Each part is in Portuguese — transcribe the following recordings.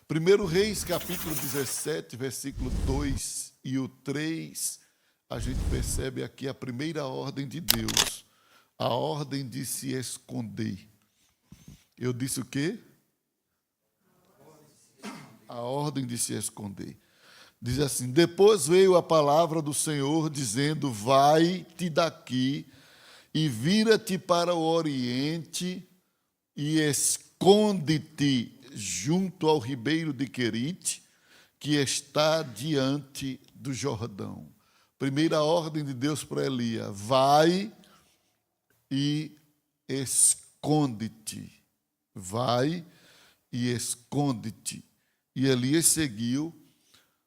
1 Reis, capítulo 17, versículo 2 e o 3, a gente percebe aqui a primeira ordem de Deus, a ordem de se esconder. Eu disse o quê? A ordem de se esconder. Diz assim: depois veio a palavra do Senhor dizendo: vai-te daqui e vira-te para o oriente e esconde-te junto ao ribeiro de Querite, que está diante do Jordão. Primeira ordem de Deus para Elias: vai e esconde-te. Vai e esconde-te. E Elias seguiu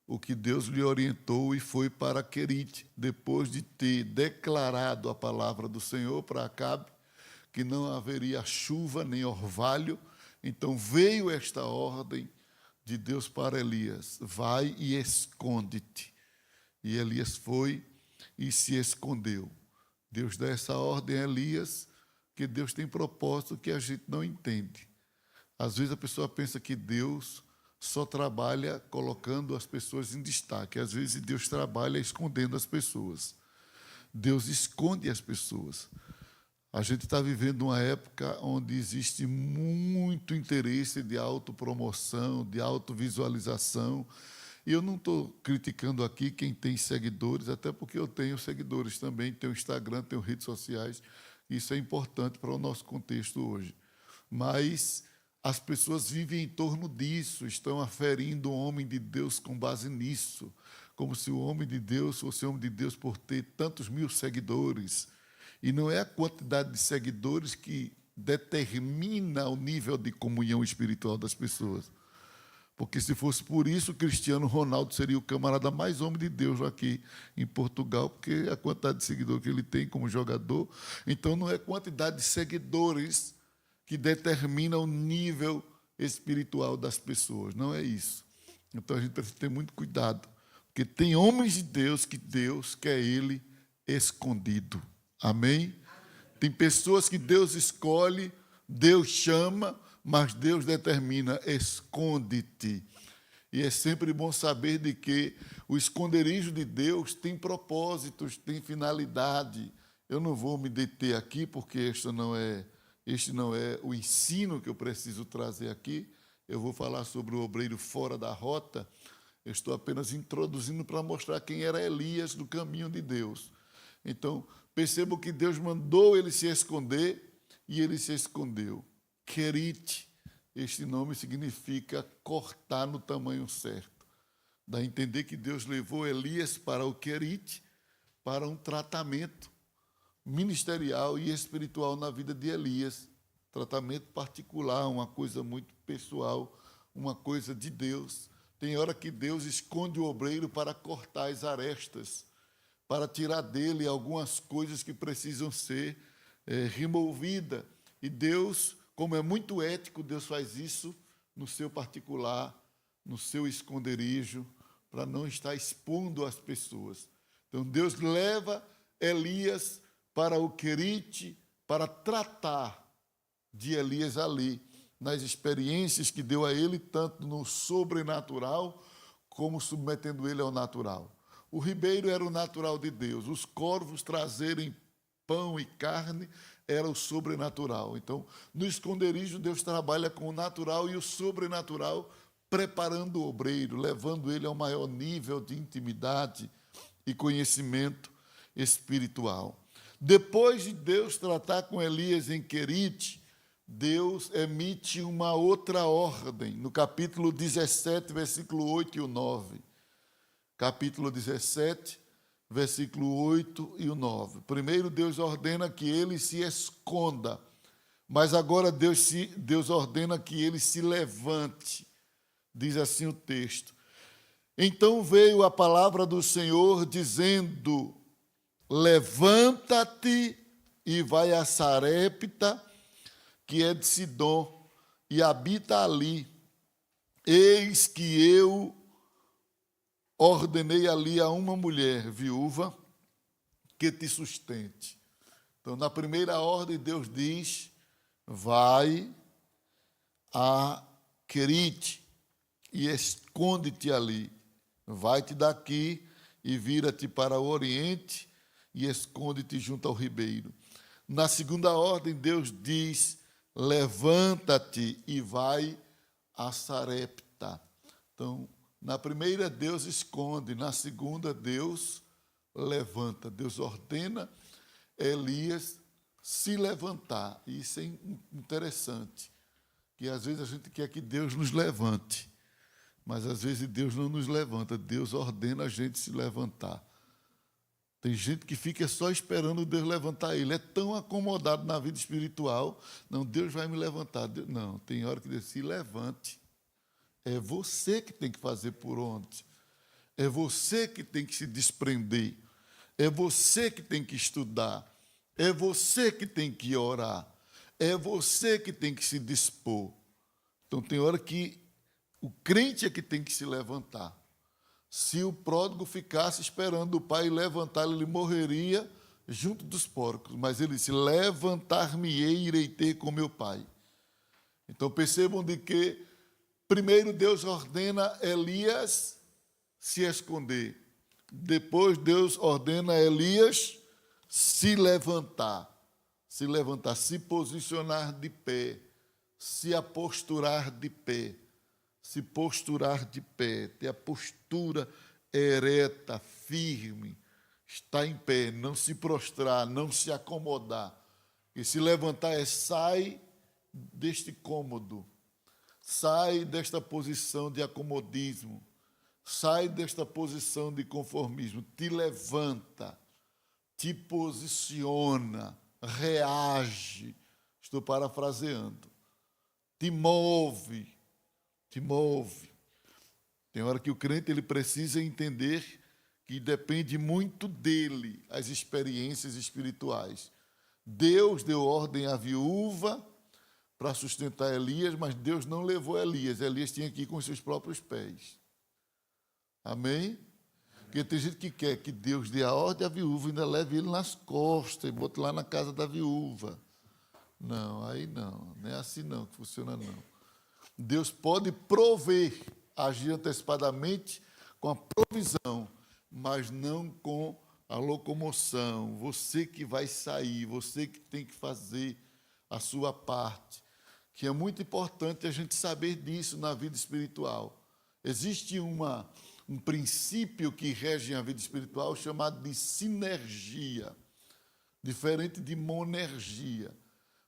o que Deus lhe orientou e foi para Querite, depois de ter declarado a palavra do Senhor para Acabe, que não haveria chuva nem orvalho. Então veio esta ordem de Deus para Elias: vai e esconde-te. E Elias foi e se escondeu. Deus dá essa ordem a Elias, que Deus tem propósito que a gente não entende. Às vezes a pessoa pensa que Deus só trabalha colocando as pessoas em destaque. Às vezes Deus trabalha escondendo as pessoas. Deus esconde as pessoas. A gente está vivendo uma época onde existe muito interesse de autopromoção, de autovisualização. E eu não estou criticando aqui quem tem seguidores, até porque eu tenho seguidores também, tenho Instagram, tenho redes sociais. Isso é importante para o nosso contexto hoje. Mas as pessoas vivem em torno disso, estão aferindo o homem de Deus com base nisso, como se o homem de Deus fosse homem de Deus por ter tantos mil seguidores. E não é a quantidade de seguidores que determina o nível de comunhão espiritual das pessoas. Porque se fosse por isso, o Cristiano Ronaldo seria o camarada mais homem de Deus aqui em Portugal, porque a quantidade de seguidores que ele tem como jogador. Então, não é a quantidade de seguidores que determina o nível espiritual das pessoas. Não é isso. Então, a gente precisa ter muito cuidado, porque tem homens de Deus que Deus quer ele escondido. Amém? Tem pessoas que Deus escolhe, Deus chama, mas Deus determina: esconde-te. E é sempre bom saber de que o esconderijo de Deus tem propósitos, tem finalidade. Eu não vou me deter aqui, porque este não é o ensino que eu preciso trazer aqui. Eu vou falar sobre o obreiro fora da rota. Eu estou apenas introduzindo para mostrar quem era Elias no caminho de Deus. Então, percebo que Deus mandou ele se esconder e ele se escondeu. Querite, este nome significa cortar no tamanho certo. Dá a entender que Deus levou Elias para o Querite, para um tratamento ministerial e espiritual na vida de Elias. Tratamento particular, uma coisa muito pessoal, uma coisa de Deus. Tem hora que Deus esconde o obreiro para cortar as arestas, para tirar dele algumas coisas que precisam ser removidas. E Deus, como é muito ético, Deus faz isso no seu particular, no seu esconderijo, para não estar expondo as pessoas. Então, Deus leva Elias para o Querite, para tratar de Elias ali, nas experiências que deu a ele, tanto no sobrenatural, como submetendo ele ao natural. O ribeiro era o natural de Deus, os corvos trazerem pão e carne era o sobrenatural. Então, no esconderijo, Deus trabalha com o natural e o sobrenatural, preparando o obreiro, levando ele ao maior nível de intimidade e conhecimento espiritual. Depois de Deus tratar com Elias em Querite, Deus emite uma outra ordem, no capítulo 17, versículo 8 e o 9. Capítulo 17, versículo 8 e o 9. Primeiro, Deus ordena que ele se esconda, mas agora Deus ordena que ele se levante. Diz assim o texto: então veio a palavra do Senhor dizendo: levanta-te e vai a Sarepta, que é de Sidom, e habita ali. Eis que eu ordenei ali a uma mulher viúva que te sustente. Então, na primeira ordem, Deus diz: vai a Querite. e esconde-te ali. Vai-te daqui e vira-te para o oriente e esconde-te junto ao ribeiro. Na segunda ordem, Deus diz: levanta-te e vai a Sarepta. Então, na primeira, Deus esconde. Na segunda, Deus levanta. Deus ordena Elias se levantar. E isso é interessante, que às vezes a gente quer que Deus nos levante, mas às vezes Deus não nos levanta. Deus ordena a gente se levantar. Tem gente que fica só esperando Deus levantar ele. É tão acomodado na vida espiritual. Não, Deus vai me levantar. Não, tem hora que Deus se levante. É você que tem que fazer por onde. É você que tem que se desprender. É você que tem que estudar. É você que tem que orar. É você que tem que se dispor. Então, tem hora que o crente é que tem que se levantar. Se o pródigo ficasse esperando o pai levantar, ele morreria junto dos porcos. Mas ele disse: levantar-me-ei e irei ter com meu pai. Então percebam de que primeiro Deus ordena Elias se esconder. Depois Deus ordena Elias se levantar. Se levantar, se posicionar de pé, se aposturar de pé. Se posturar de pé, ter a postura ereta, firme, estar em pé, não se prostrar, não se acomodar. E se levantar é sai deste cômodo, sai desta posição de acomodismo, sai desta posição de conformismo, te levanta, te posiciona, reage, estou parafraseando, te move. Te move. Tem hora que o crente ele precisa entender que depende muito dele as experiências espirituais. Deus deu ordem à viúva para sustentar Elias, mas Deus não levou Elias. Elias tinha que ir com seus próprios pés. Amém? Porque tem gente que quer que Deus dê a ordem à viúva e ainda leve ele nas costas e bote lá na casa da viúva. Não, aí não. Não é assim não que funciona não. Deus pode prover, agir antecipadamente com a provisão, mas não com a locomoção. Você que vai sair, você que tem que fazer a sua parte, que é muito importante a gente saber disso na vida espiritual. Existe um princípio que rege a vida espiritual chamado de sinergia, diferente de monergia.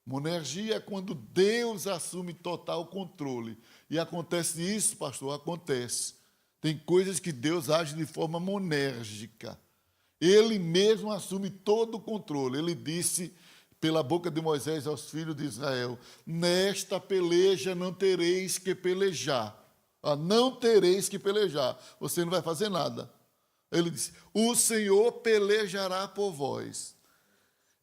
Monergia é quando Deus assume total controle. E acontece isso, pastor? Acontece. Tem coisas que Deus age de forma monérgica. Ele mesmo assume todo o controle. Ele disse, pela boca de Moisés aos filhos de Israel: nesta peleja não tereis que pelejar. Não tereis que pelejar. Você não vai fazer nada. Ele disse: o Senhor pelejará por vós.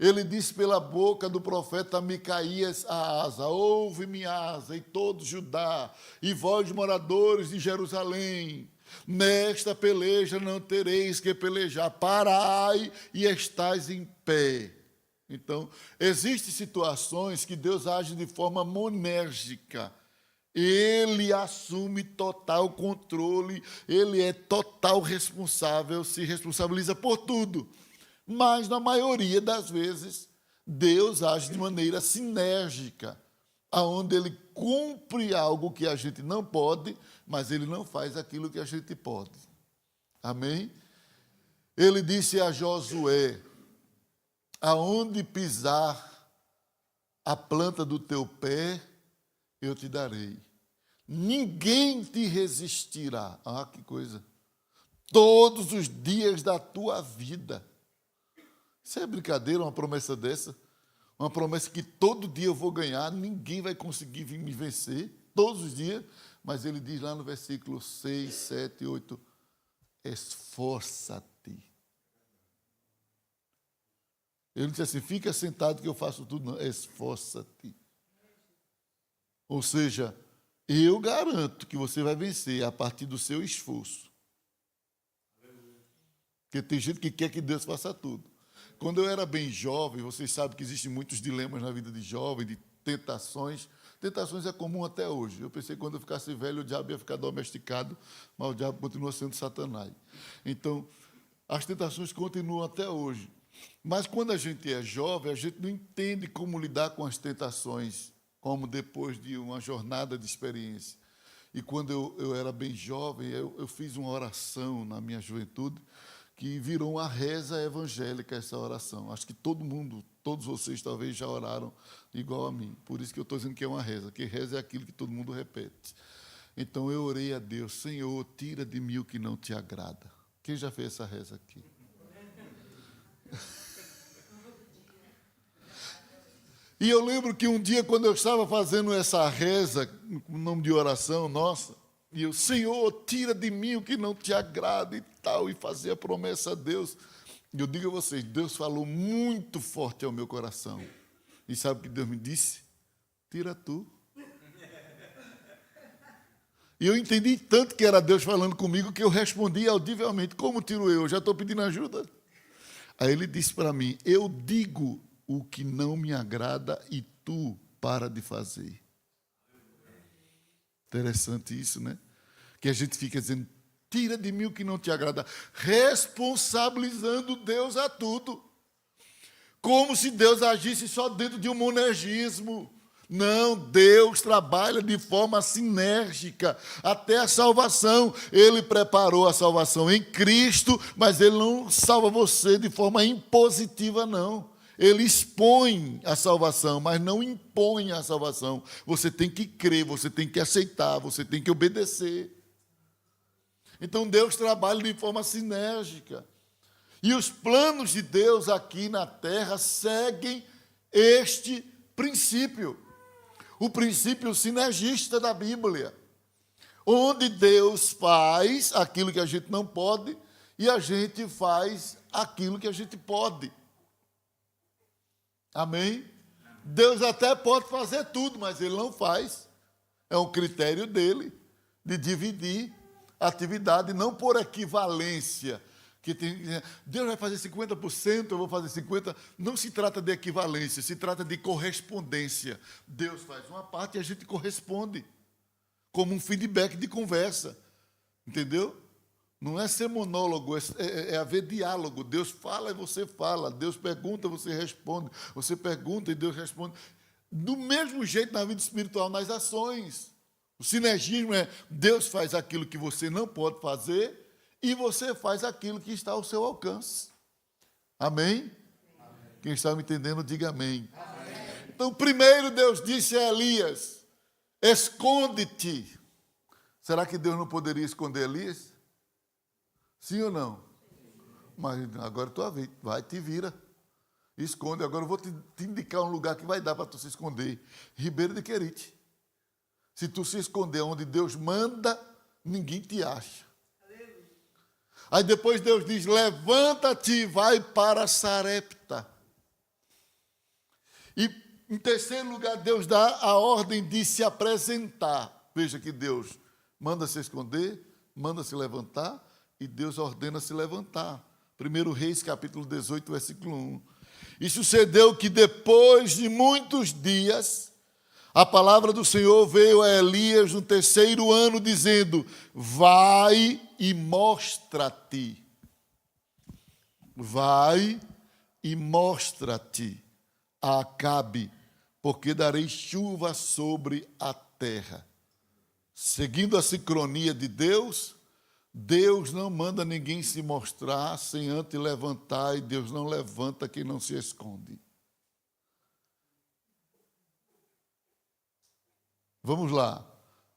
Ele disse pela boca do profeta Micaías a Asa: ouve-me, Asa, e todo Judá, e vós, moradores de Jerusalém, nesta peleja não tereis que pelejar, parai e estais em pé. Então, existem situações que Deus age de forma monérgica. Ele assume total controle, ele é total responsável, se responsabiliza por tudo. Mas, na maioria das vezes, Deus age de maneira sinérgica, onde Ele cumpre algo que a gente não pode, mas Ele não faz aquilo que a gente pode. Amém? Ele disse a Josué: aonde pisar a planta do teu pé, eu te darei. Ninguém te resistirá. Ah, que coisa! Todos os dias da tua vida. Isso é brincadeira, uma promessa dessa? Uma promessa que todo dia eu vou ganhar, ninguém vai conseguir me vencer, todos os dias. Mas ele diz lá no versículo 6, 7, 8, esforça-te. Ele disse assim: fica sentado que eu faço tudo. Não, esforça-te. Ou seja, eu garanto que você vai vencer a partir do seu esforço. Porque tem gente que quer que Deus faça tudo. Quando eu era bem jovem, vocês sabem que existem muitos dilemas na vida de jovem, de tentações. Tentações é comum até hoje. Eu pensei que quando eu ficasse velho, o diabo ia ficar domesticado, mas o diabo continua sendo Satanás. Então, as tentações continuam até hoje. Mas quando a gente é jovem, a gente não entende como lidar com as tentações, como depois de uma jornada de experiência. E quando eu era bem jovem, eu fiz uma oração na minha juventude, que virou uma reza evangélica essa oração. Acho que todo mundo, todos vocês talvez já oraram igual a mim. Por isso que eu estou dizendo que é uma reza, que reza é aquilo que todo mundo repete. Então eu orei a Deus: Senhor, tira de mim o que não te agrada. Quem já fez essa reza aqui? E eu lembro que um dia, quando eu estava fazendo essa reza, com o nome de oração nossa, e eu: Senhor, tira de mim o que não te agrada e tal, e fazia promessa a Deus. E eu digo a vocês, Deus falou muito forte ao meu coração. E sabe o que Deus me disse? Tira tu. E eu entendi tanto que era Deus falando comigo, que eu respondi audivelmente: como tiro eu? Já estou pedindo ajuda. Aí ele disse para mim: eu digo o que não me agrada e tu para de fazer. Interessante isso, né? Que a gente fica dizendo: tira de mim o que não te agrada, responsabilizando Deus a tudo. Como se Deus agisse só dentro de um monergismo. Não, Deus trabalha de forma sinérgica até a salvação. Ele preparou a salvação em Cristo, mas Ele não salva você de forma impositiva, não. Ele expõe a salvação, mas não impõe a salvação. Você tem que crer, você tem que aceitar, você tem que obedecer. Então Deus trabalha de forma sinérgica. E os planos de Deus aqui na terra seguem este princípio. O princípio sinergista da Bíblia, onde Deus faz aquilo que a gente não pode e a gente faz aquilo que a gente pode. Amém? Deus até pode fazer tudo, mas Ele não faz. É um critério dele de dividir a atividade, não por equivalência. Deus vai fazer 50%, eu vou fazer 50%. Não se trata de equivalência, se trata de correspondência. Deus faz uma parte e a gente corresponde, como um feedback de conversa. Entendeu? Não é ser monólogo, é haver diálogo. Deus fala e você fala. Deus pergunta, você responde. Você pergunta e Deus responde. Do mesmo jeito na vida espiritual, nas ações. O sinergismo é: Deus faz aquilo que você não pode fazer e você faz aquilo que está ao seu alcance. Amém? Amém. Quem está me entendendo, diga amém. Amém. Então, primeiro Deus disse a Elias: esconde-te. Será que Deus não poderia esconder Elias? Sim ou não? Mas agora tua vez, vai, te vira. Esconde. Agora eu vou te indicar um lugar que vai dar para tu se esconder. Ribeiro de Querite. Se tu se esconder onde Deus manda, ninguém te acha. Aí depois Deus diz: levanta-te e vai para Sarepta. E em terceiro lugar, Deus dá a ordem de se apresentar. Veja que Deus manda se esconder, manda se levantar, e Deus ordena se levantar. 1 Reis, capítulo 18, versículo 1. E sucedeu que depois de muitos dias, a palavra do Senhor veio a Elias no terceiro ano, dizendo: vai e mostra-te. Vai e mostra-te a Acabe, porque darei chuva sobre a terra. Seguindo a sincronia de Deus, Deus não manda ninguém se mostrar sem antes levantar, e Deus não levanta quem não se esconde. Vamos lá.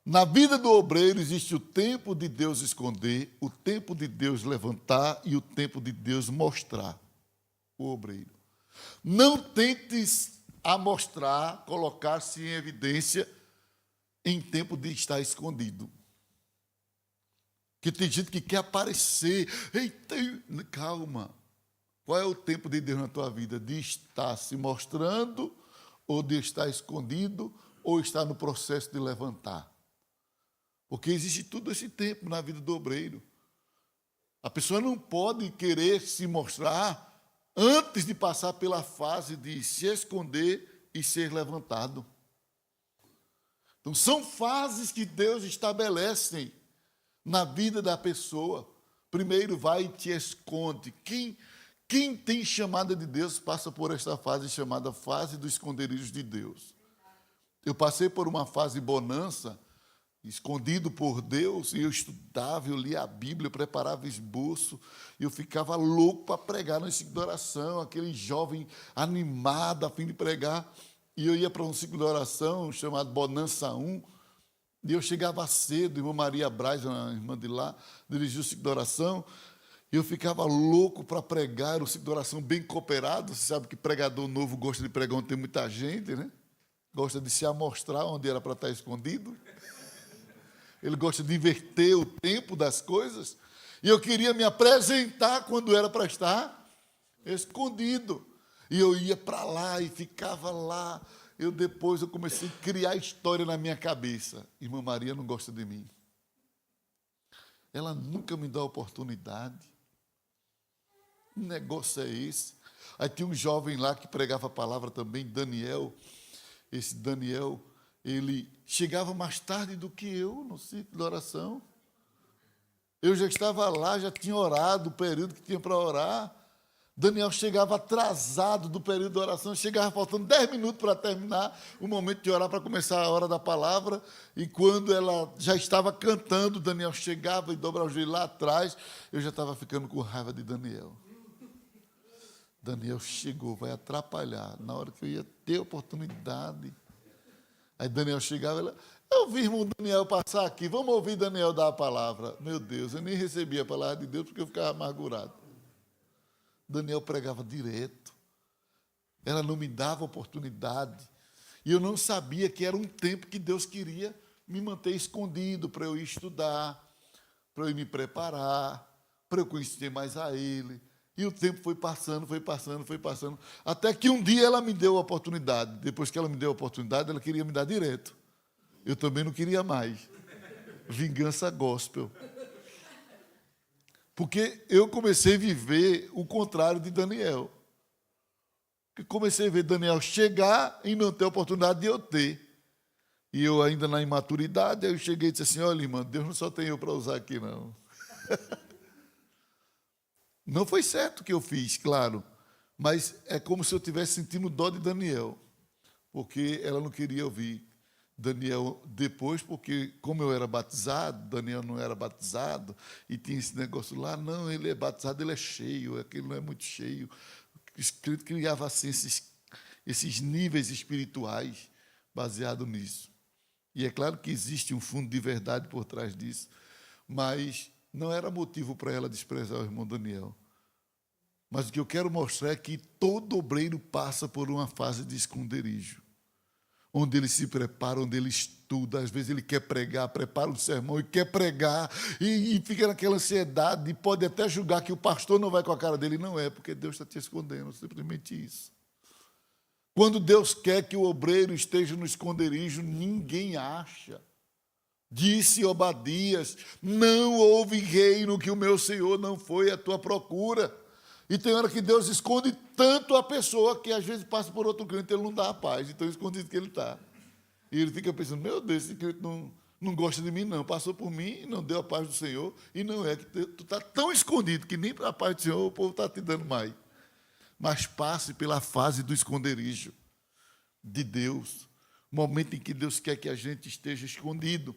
Na vida do obreiro existe o tempo de Deus esconder, o tempo de Deus levantar e o tempo de Deus mostrar o obreiro. Não tentes amostrar, colocar-se em evidência em tempo de estar escondido. Porque tem gente que quer aparecer. Eita, calma. Qual é o tempo de Deus na tua vida? De estar se mostrando ou de estar escondido ou estar no processo de levantar? Porque existe todo esse tempo na vida do obreiro. A pessoa não pode querer se mostrar antes de passar pela fase de se esconder e ser levantado. Então, são fases que Deus estabelece na vida da pessoa. Primeiro vai e te esconde. Quem tem chamada de Deus passa por esta fase chamada fase do esconderijo de Deus. Eu passei por uma fase bonança, escondido por Deus, e eu estudava, eu lia a Bíblia, eu preparava esboço, e eu ficava louco para pregar no ciclo de oração, aquele jovem animado a fim de pregar, e eu ia para um ciclo de oração chamado Bonança 1, e eu chegava cedo, a irmã Maria Braz, a irmã de lá, dirigiu o ciclo de oração, e eu ficava louco para pregar, era um ciclo de oração bem cooperado, você sabe que pregador novo gosta de pregar onde tem muita gente, né? Gosta de se amostrar onde era para estar escondido. Ele gosta de inverter o tempo das coisas. E eu queria me apresentar quando era para estar escondido. E eu ia para lá e ficava lá. Depois eu comecei a criar história na minha cabeça. Irmã Maria não gosta de mim. Ela nunca me dá oportunidade. Que negócio é esse? Aí tinha um jovem lá que pregava a palavra também, Daniel. Esse Daniel, ele chegava mais tarde do que eu no ciclo de oração. Eu já estava lá, já tinha orado o período que tinha para orar. Daniel chegava atrasado do período de oração, chegava faltando 10 minutos para terminar o momento de orar, para começar a hora da palavra. E quando ela já estava cantando, Daniel chegava e dobrava o joelho lá atrás. Eu já estava ficando com raiva de Daniel. Daniel chegou, vai atrapalhar. Na hora que eu ia ter oportunidade. Aí Daniel chegava e ela, eu vi o irmão Daniel passar aqui, vamos ouvir Daniel dar a palavra. Meu Deus, eu nem recebia a palavra de Deus porque eu ficava amargurado. Daniel pregava direto. Ela não me dava oportunidade. E eu não sabia que era um tempo que Deus queria me manter escondido para eu ir estudar, para eu ir me preparar, para eu conhecer mais a Ele. E o tempo foi passando, até que um dia ela me deu a oportunidade. Depois que ela me deu a oportunidade, ela queria me dar direto. Eu também não queria mais. Vingança gospel. Porque eu comecei a viver o contrário de Daniel. Eu comecei a ver Daniel chegar e não ter a oportunidade de eu ter. E eu ainda na imaturidade, eu cheguei e disse assim, olha, irmã, Deus não só tem eu para usar aqui, não. Não foi certo o que eu fiz, claro, mas é como se eu estivesse sentindo dó de Daniel, porque ela não queria ouvir Daniel depois, porque como eu era batizado, Daniel não era batizado, e tinha esse negócio lá, não, ele é batizado, ele é cheio, aquilo não é muito cheio. O Espírito criava assim esses níveis espirituais baseado nisso. E é claro que existe um fundo de verdade por trás disso, mas não era motivo para ela desprezar o irmão Daniel. Mas o que eu quero mostrar é que todo obreiro passa por uma fase de esconderijo, onde ele se prepara, onde ele estuda, às vezes ele quer pregar, prepara um sermão e quer pregar, e fica naquela ansiedade, e pode até julgar que o pastor não vai com a cara dele. Não é, porque Deus está te escondendo, simplesmente isso. Quando Deus quer que o obreiro esteja no esconderijo, ninguém acha. Disse Obadias, não houve reino que o meu Senhor não foi à tua procura. E tem hora que Deus esconde tanto a pessoa que às vezes passa por outro crente e ele não dá a paz, então escondido que ele está. E ele fica pensando, meu Deus, esse crente não gosta de mim não, passou por mim e não deu a paz do Senhor, e não é que tu está tão escondido que nem para a paz do Senhor o povo está te dando mais. Mas passe pela fase do esconderijo de Deus, momento em que Deus quer que a gente esteja escondido.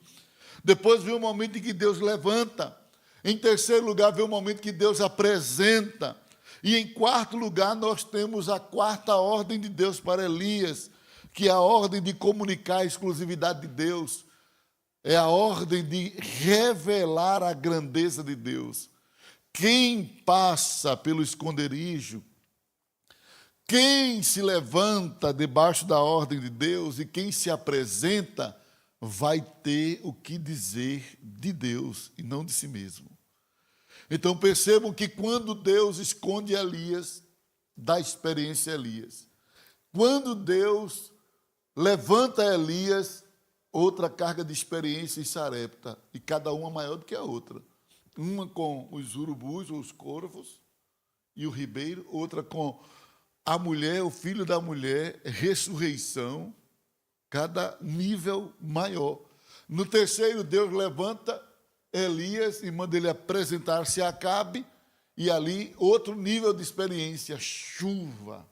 Depois vem o momento em que Deus levanta. Em terceiro lugar, vem o momento que Deus apresenta. E em quarto lugar, nós temos a quarta ordem de Deus para Elias, que é a ordem de comunicar a exclusividade de Deus. É a ordem de revelar a grandeza de Deus. Quem passa pelo esconderijo, quem se levanta debaixo da ordem de Deus e quem se apresenta, vai ter o que dizer de Deus e não de si mesmo. Então percebam que quando Deus esconde Elias, dá experiência a Elias. Quando Deus levanta Elias, outra carga de experiência em Sarepta, e cada uma maior do que a outra. Uma com os urubus, ou os corvos, e o ribeiro, outra com a mulher, o filho da mulher, ressurreição, cada nível maior. No terceiro, Deus levanta Elias e manda ele apresentar-se a Acabe, e ali outro nível de experiência, chuva,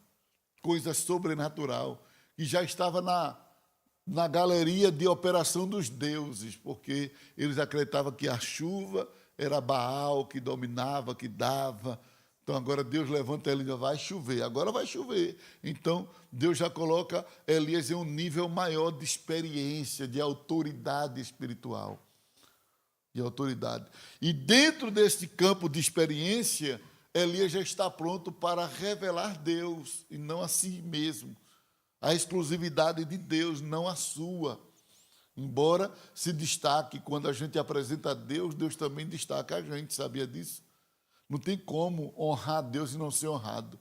coisa sobrenatural, que já estava na galeria de operação dos deuses, porque eles acreditavam que a chuva era Baal que dominava, que dava. Então agora Deus levanta ele e diz, vai chover, agora vai chover. Então Deus já coloca Elias em um nível maior de experiência, de autoridade espiritual. De autoridade. E dentro deste campo de experiência, Elias já está pronto para revelar Deus, e não a si mesmo. A exclusividade de Deus, não a sua. Embora se destaque, quando a gente apresenta a Deus, Deus também destaca a gente, sabia disso? Não tem como honrar Deus e não ser honrado.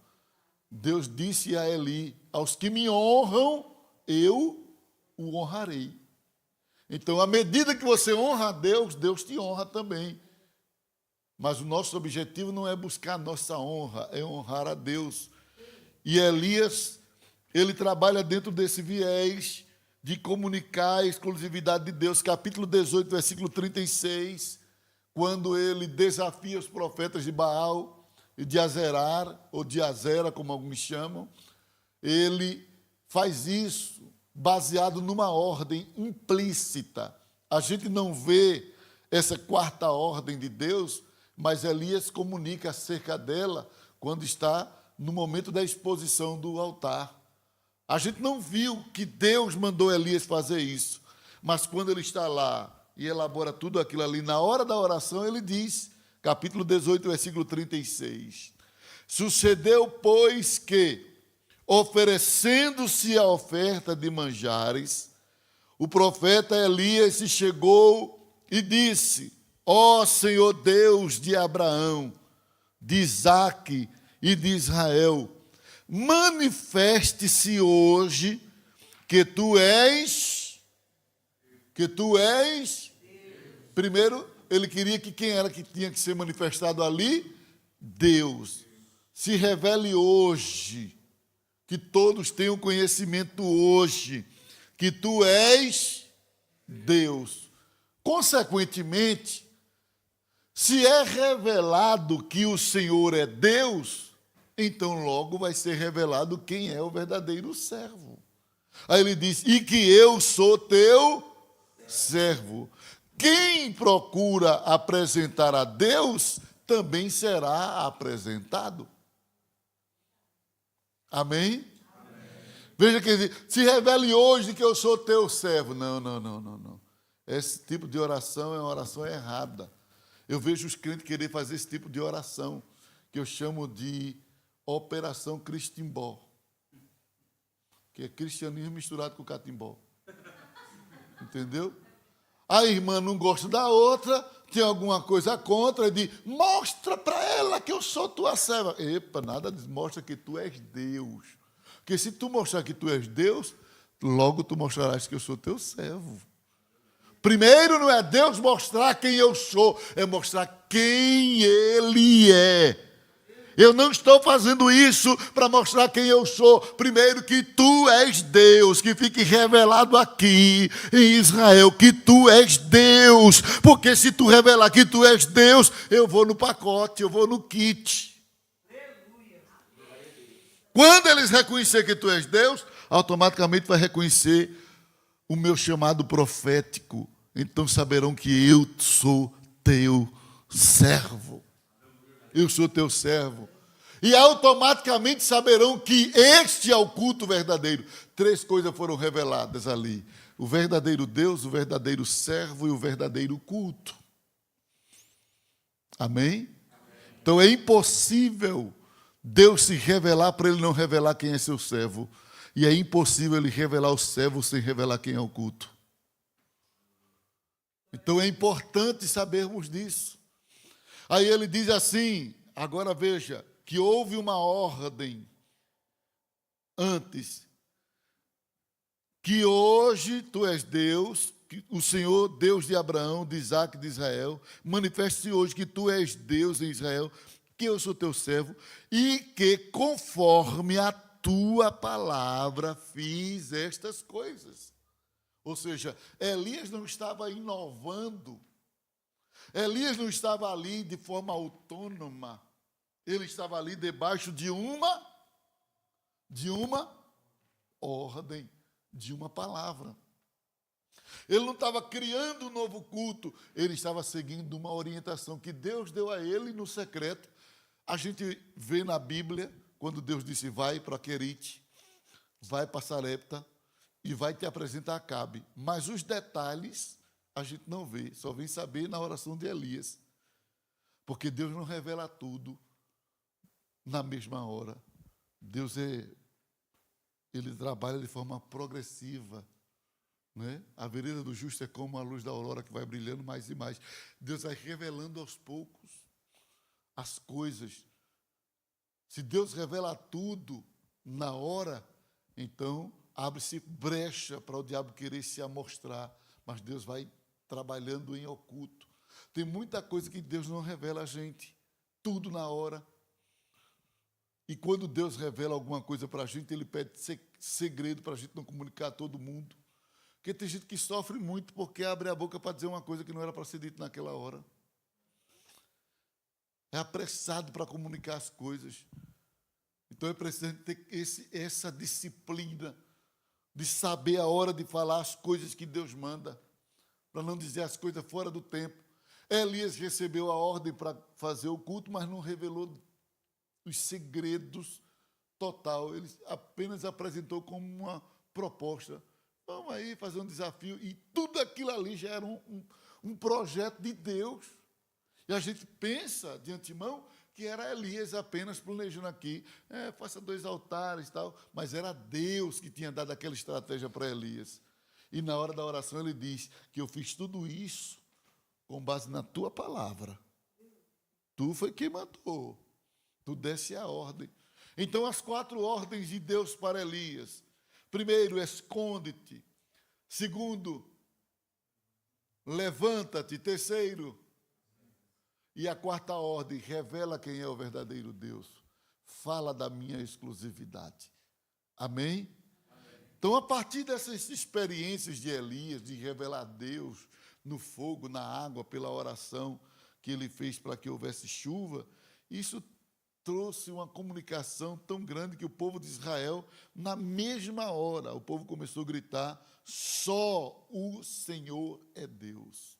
Deus disse a Eli, aos que me honram, eu o honrarei. Então, à medida que você honra a Deus, Deus te honra também. Mas o nosso objetivo não é buscar a nossa honra, é honrar a Deus. E Elias, ele trabalha dentro desse viés de comunicar a exclusividade de Deus. Capítulo 18, versículo 36, quando ele desafia os profetas de Baal e de Azerar, ou de Azera, como alguns chamam, ele faz isso baseado numa ordem implícita. A gente não vê essa quarta ordem de Deus, mas Elias comunica acerca dela quando está no momento da exposição do altar. A gente não viu que Deus mandou Elias fazer isso, mas quando ele está lá e elabora tudo aquilo ali, na hora da oração, ele diz, capítulo 18, versículo 36, sucedeu, pois, que, oferecendo-se a oferta de manjares, o profeta Elias se chegou e disse, ó Senhor Deus de Abraão, de Isaque e de Israel, manifeste-se hoje que tu és. Primeiro, ele queria que quem era que tinha que ser manifestado ali? Deus. Se revele hoje, que todos tenham conhecimento hoje, que tu és Deus. Consequentemente, se é revelado que o Senhor é Deus, então logo vai ser revelado quem é o verdadeiro servo. Aí ele diz, e que eu sou teu servo. Quem procura apresentar a Deus, também será apresentado. Amém? Amém. Veja que ele diz, se revele hoje que eu sou teu servo. Não. Esse tipo de oração é uma oração errada. Eu vejo os crentes querer fazer esse tipo de oração, que eu chamo de operação cristimbó, que é cristianismo misturado com catimbó. Entendeu? A irmã não gosta da outra, tem alguma coisa contra, e diz, mostra para ela que eu sou tua serva. Epa, nada diz, mostra que tu és Deus. Porque se tu mostrar que tu és Deus, logo tu mostrarás que eu sou teu servo. Primeiro não é Deus mostrar quem eu sou, é mostrar quem Ele é. Eu não estou fazendo isso para mostrar quem eu sou. Primeiro que tu és Deus, que fique revelado aqui em Israel, que tu és Deus. Porque se tu revelar que tu és Deus, eu vou no pacote, eu vou no kit. Quando eles reconhecerem que tu és Deus, automaticamente vai reconhecer o meu chamado profético. Então saberão que eu sou teu servo. Eu sou teu servo. E automaticamente saberão que este é o culto verdadeiro. 3 coisas foram reveladas ali. O verdadeiro Deus, o verdadeiro servo e o verdadeiro culto. Amém? Então é impossível Deus se revelar para Ele não revelar quem é seu servo. E é impossível Ele revelar o servo sem revelar quem é o culto. Então é importante sabermos disso. Aí ele diz assim, agora veja, que houve uma ordem antes, que hoje tu és Deus, que o Senhor, Deus de Abraão, de Isaque e de Israel, manifeste hoje que tu és Deus em Israel, que eu sou teu servo, e que conforme a tua palavra fiz estas coisas. Ou seja, Elias não estava inovando, Elias não estava ali de forma autônoma, ele estava ali debaixo de uma ordem, de uma palavra. Ele não estava criando um novo culto, ele estava seguindo uma orientação que Deus deu a ele no secreto. A gente vê na Bíblia, quando Deus disse, vai para Querite, vai para Sarepta e vai te apresentar a Acabe. Mas os detalhes a gente não vê, só vem saber na oração de Elias. Porque Deus não revela tudo na mesma hora. Deus ele trabalha de forma progressiva. Né? A vereda do justo é como a luz da aurora que vai brilhando mais e mais. Deus vai revelando aos poucos as coisas. Se Deus revela tudo na hora, então abre-se brecha para o diabo querer se amostrar, mas Deus vai trabalhando em oculto. Tem muita coisa que Deus não revela a gente, tudo na hora. E quando Deus revela alguma coisa para a gente, Ele pede segredo para a gente não comunicar a todo mundo. Porque tem gente que sofre muito porque abre a boca para dizer uma coisa que não era para ser dita naquela hora. É apressado para comunicar as coisas. Então é preciso ter essa disciplina de saber a hora de falar as coisas que Deus manda, para não dizer as coisas fora do tempo. Elias recebeu a ordem para fazer o culto, mas não revelou os segredos total. Ele apenas apresentou como uma proposta. Vamos aí fazer um desafio. E tudo aquilo ali já era um projeto de Deus. E a gente pensa de antemão que era Elias apenas planejando aqui, faça 2 altares e tal, mas era Deus que tinha dado aquela estratégia para Elias. E na hora da oração ele diz que eu fiz tudo isso com base na tua palavra. Tu foi quem mandou, tu desse a ordem. Então as 4 ordens de Deus para Elias: primeiro, esconde-te; segundo, levanta-te; terceiro, e a 4ª ordem, revela quem é o verdadeiro Deus. Fala da minha exclusividade. Amém? Amém? Então, a partir dessas experiências de Elias, de revelar Deus no fogo, na água, pela oração que ele fez para que houvesse chuva, isso trouxe uma comunicação tão grande que o povo de Israel, na mesma hora, o povo começou a gritar: só o Senhor é Deus.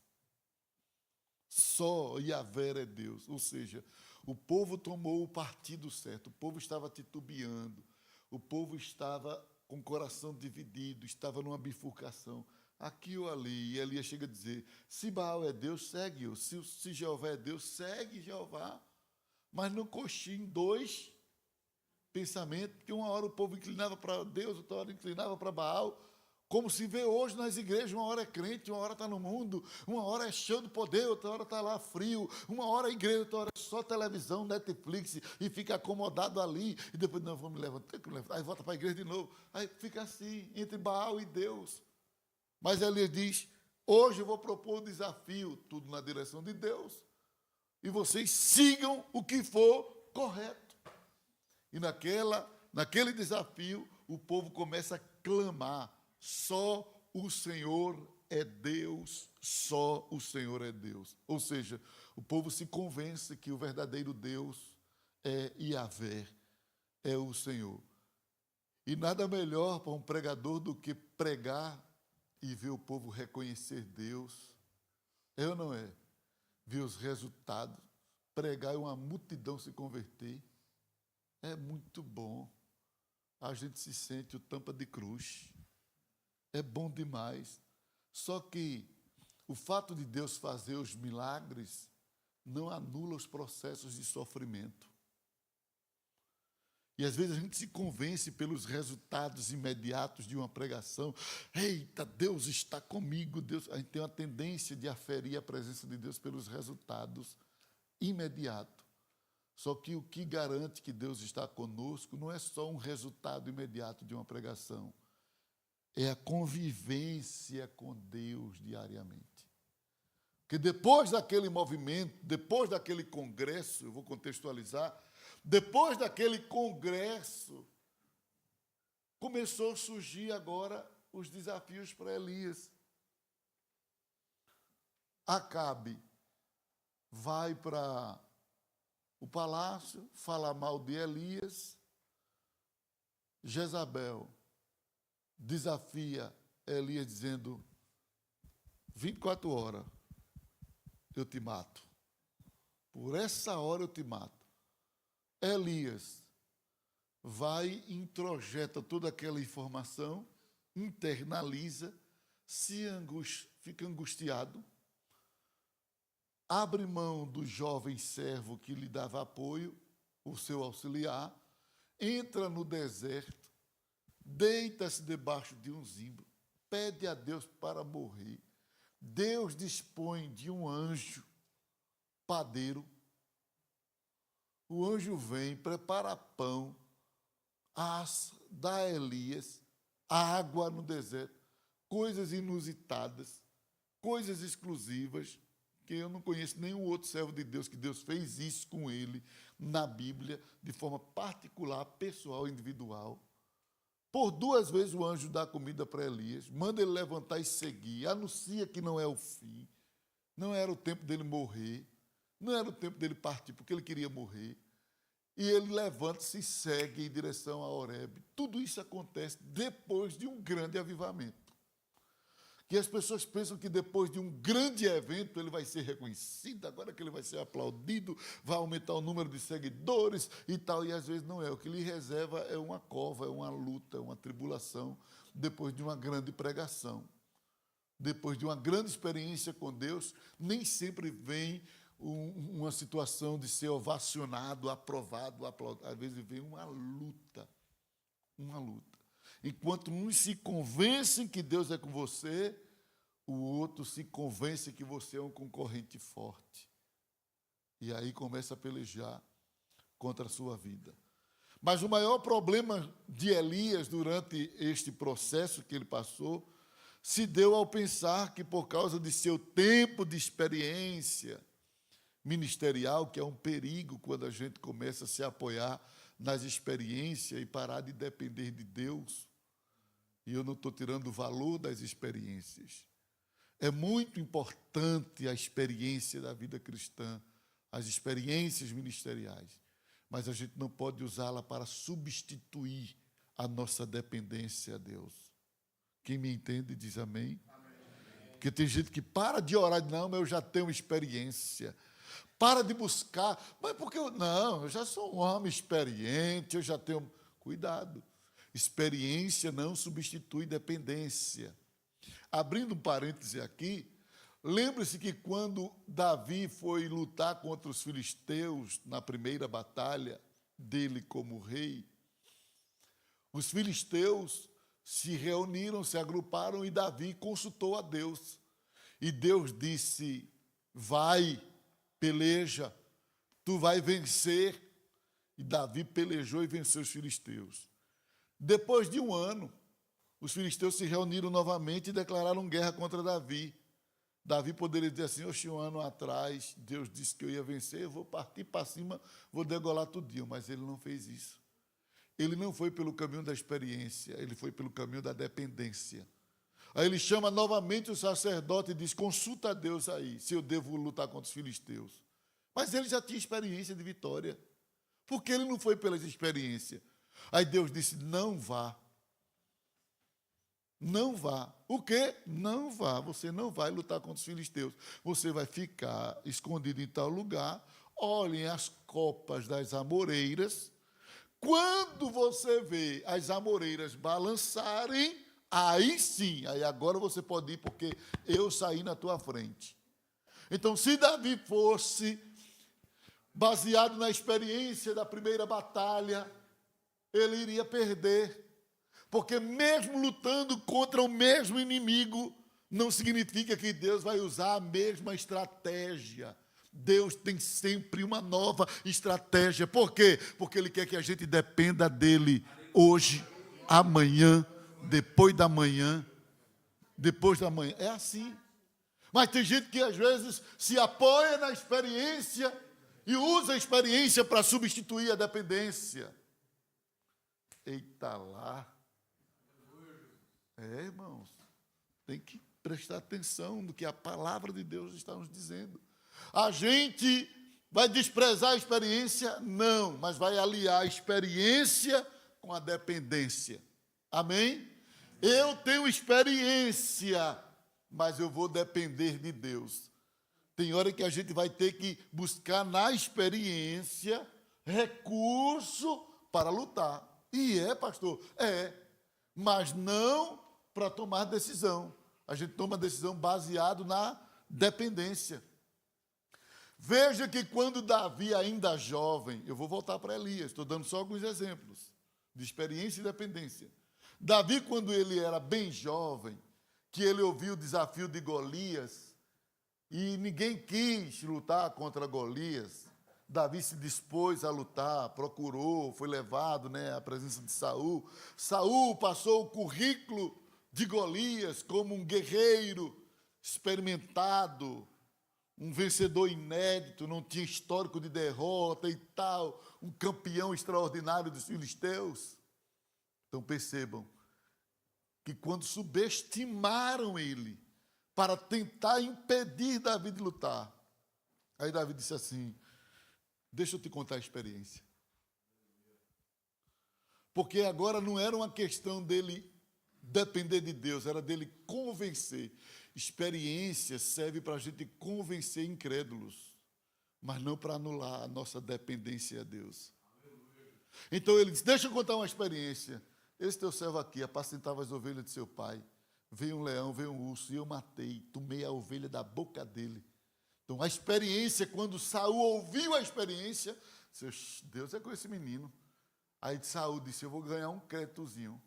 Só Yahvé é Deus. Ou seja, o povo tomou o partido certo, o povo estava titubeando, o povo estava com o coração dividido, estava numa bifurcação, aqui ou ali. E Elias chega a dizer: se Baal é Deus, segue-o; se Jeová é Deus, segue Jeová. Mas não coxinha em 2 pensamentos, porque uma hora o povo inclinava para Deus, outra hora inclinava para Baal. Como se vê hoje nas igrejas, uma hora é crente, uma hora está no mundo, uma hora é cheio de poder, outra hora está lá frio, uma hora é igreja, outra hora é só televisão, Netflix, e fica acomodado ali, e depois, não, vamos me levantar, aí volta para a igreja de novo. Aí fica assim, entre Baal e Deus. Mas Elias diz: hoje eu vou propor um desafio, tudo na direção de Deus, e vocês sigam o que for correto. E naquele desafio, o povo começa a clamar: só o Senhor é Deus, só o Senhor é Deus. Ou seja, o povo se convence que o verdadeiro Deus é Yahvé, é o Senhor. E nada melhor para um pregador do que pregar e ver o povo reconhecer Deus. É ou não é? Ver os resultados, pregar e uma multidão se converter. É muito bom. A gente se sente o tampa de cruz. É bom demais. Só que o fato de Deus fazer os milagres não anula os processos de sofrimento. E às vezes a gente se convence pelos resultados imediatos de uma pregação. Eita, Deus está comigo. A gente tem uma tendência de aferir a presença de Deus pelos resultados imediatos. Só que o que garante que Deus está conosco não é só um resultado imediato de uma pregação. É a convivência com Deus diariamente. Porque depois daquele movimento, depois daquele congresso, eu vou contextualizar, depois daquele congresso, começou a surgir agora os desafios para Elias. Acabe vai para o palácio, fala mal de Elias. Jezabel desafia Elias dizendo: 24 horas eu te mato. Por essa hora eu te mato. Elias vai e introjeta toda aquela informação, internaliza, fica angustiado, abre mão do jovem servo que lhe dava apoio, o seu auxiliar, entra no deserto, deita-se debaixo de um zimbro, pede a Deus para morrer. Deus dispõe de um anjo padeiro. O anjo vem, prepara pão, dá a Elias água no deserto, coisas inusitadas, coisas exclusivas, que eu não conheço nenhum outro servo de Deus que Deus fez isso com ele na Bíblia, de forma particular, pessoal, individual. Por 2 vezes o anjo dá comida para Elias, manda ele levantar e seguir, anuncia que não é o fim, não era o tempo dele morrer, não era o tempo dele partir, porque ele queria morrer. E ele levanta-se e segue em direção a Horebe. Tudo isso acontece depois de um grande avivamento. Que as pessoas pensam que depois de um grande evento ele vai ser reconhecido, agora que ele vai ser aplaudido, vai aumentar o número de seguidores e tal, e às vezes não é. O que lhe reserva é uma cova, é uma luta, é uma tribulação, depois de uma grande pregação. Depois de uma grande experiência com Deus, nem sempre vem uma situação de ser ovacionado, aprovado, aplaudido. Às vezes vem uma luta. Uma luta. Enquanto uns se convencem que Deus é com você, o outro se convence que você é um concorrente forte. E aí começa a pelejar contra a sua vida. Mas o maior problema de Elias durante este processo que ele passou se deu ao pensar que, por causa de seu tempo de experiência ministerial, que é um perigo quando a gente começa a se apoiar nas experiências e parar de depender de Deus. E eu não estou tirando o valor das experiências. É muito importante a experiência da vida cristã, as experiências ministeriais, mas a gente não pode usá-la para substituir a nossa dependência a Deus. Quem me entende diz amém. Porque tem gente que para de orar, não, mas eu já tenho experiência. Para de buscar, mas porque eu já sou um homem experiente, eu já tenho... Cuidado, experiência não substitui dependência. Abrindo um parêntese aqui, lembre-se que quando Davi foi lutar contra os filisteus na primeira batalha dele como rei, os filisteus se reuniram, se agruparam e Davi consultou a Deus. E Deus disse: vai, peleja, tu vai vencer. E Davi pelejou e venceu os filisteus. Depois de 1 ano, os filisteus se reuniram novamente e declararam guerra contra Davi. Davi poderia dizer assim: oxe, 1 ano atrás, Deus disse que eu ia vencer, eu vou partir para cima, vou degolar tudinho. Mas ele não fez isso. Ele não foi pelo caminho da experiência, ele foi pelo caminho da dependência. Aí ele chama novamente o sacerdote e diz: consulta a Deus aí, se eu devo lutar contra os filisteus. Mas ele já tinha experiência de vitória. Por que ele não foi pela experiência? Aí Deus disse: não vá. Não vá. O quê? Não vá. Você não vai lutar contra os filisteus. Você vai ficar escondido em tal lugar. Olhem as copas das amoreiras. Quando você vê as amoreiras balançarem, aí sim, aí agora você pode ir, porque eu saí na tua frente. Então, se Davi fosse baseado na experiência da primeira batalha, ele iria perder. Porque mesmo lutando contra o mesmo inimigo, não significa que Deus vai usar a mesma estratégia. Deus tem sempre uma nova estratégia. Por quê? Porque Ele quer que a gente dependa dEle hoje, amanhã, depois da manhã. É assim. Mas tem gente que às vezes se apoia na experiência e usa a experiência para substituir a dependência. Eita lá. Irmãos, tem que prestar atenção no que a palavra de Deus está nos dizendo. A gente vai desprezar a experiência? Não, mas vai aliar a experiência com a dependência. Amém? Eu tenho experiência, mas eu vou depender de Deus. Tem hora que a gente vai ter que buscar na experiência recurso para lutar. E pastor, mas não para tomar decisão. A gente toma decisão baseado na dependência. Veja que quando Davi, ainda jovem, eu vou voltar para Elias, estou dando só alguns exemplos de experiência e dependência. Davi, quando ele era bem jovem, que ele ouviu o desafio de Golias, e ninguém quis lutar contra Golias, Davi se dispôs a lutar, procurou, foi levado, à presença de Saul. Saul passou o currículo de Golias como um guerreiro experimentado, um vencedor inédito, não tinha histórico de derrota e tal, um campeão extraordinário dos filisteus. Então percebam que quando subestimaram ele para tentar impedir Davi de lutar, aí Davi disse assim: deixa eu te contar a experiência. Porque agora não era uma questão dele depender de Deus, era dele convencer. Experiência serve para a gente convencer incrédulos, mas não para anular a nossa dependência a Deus. Então ele disse: deixa eu contar uma experiência. Esse teu servo aqui apacentava as ovelhas de seu pai. Veio um leão, veio um urso, e eu matei, tomei a ovelha da boca dele. Então a experiência, quando Saul ouviu a experiência, disse: Deus é com esse menino. Aí Saul disse: eu vou ganhar um créditozinho.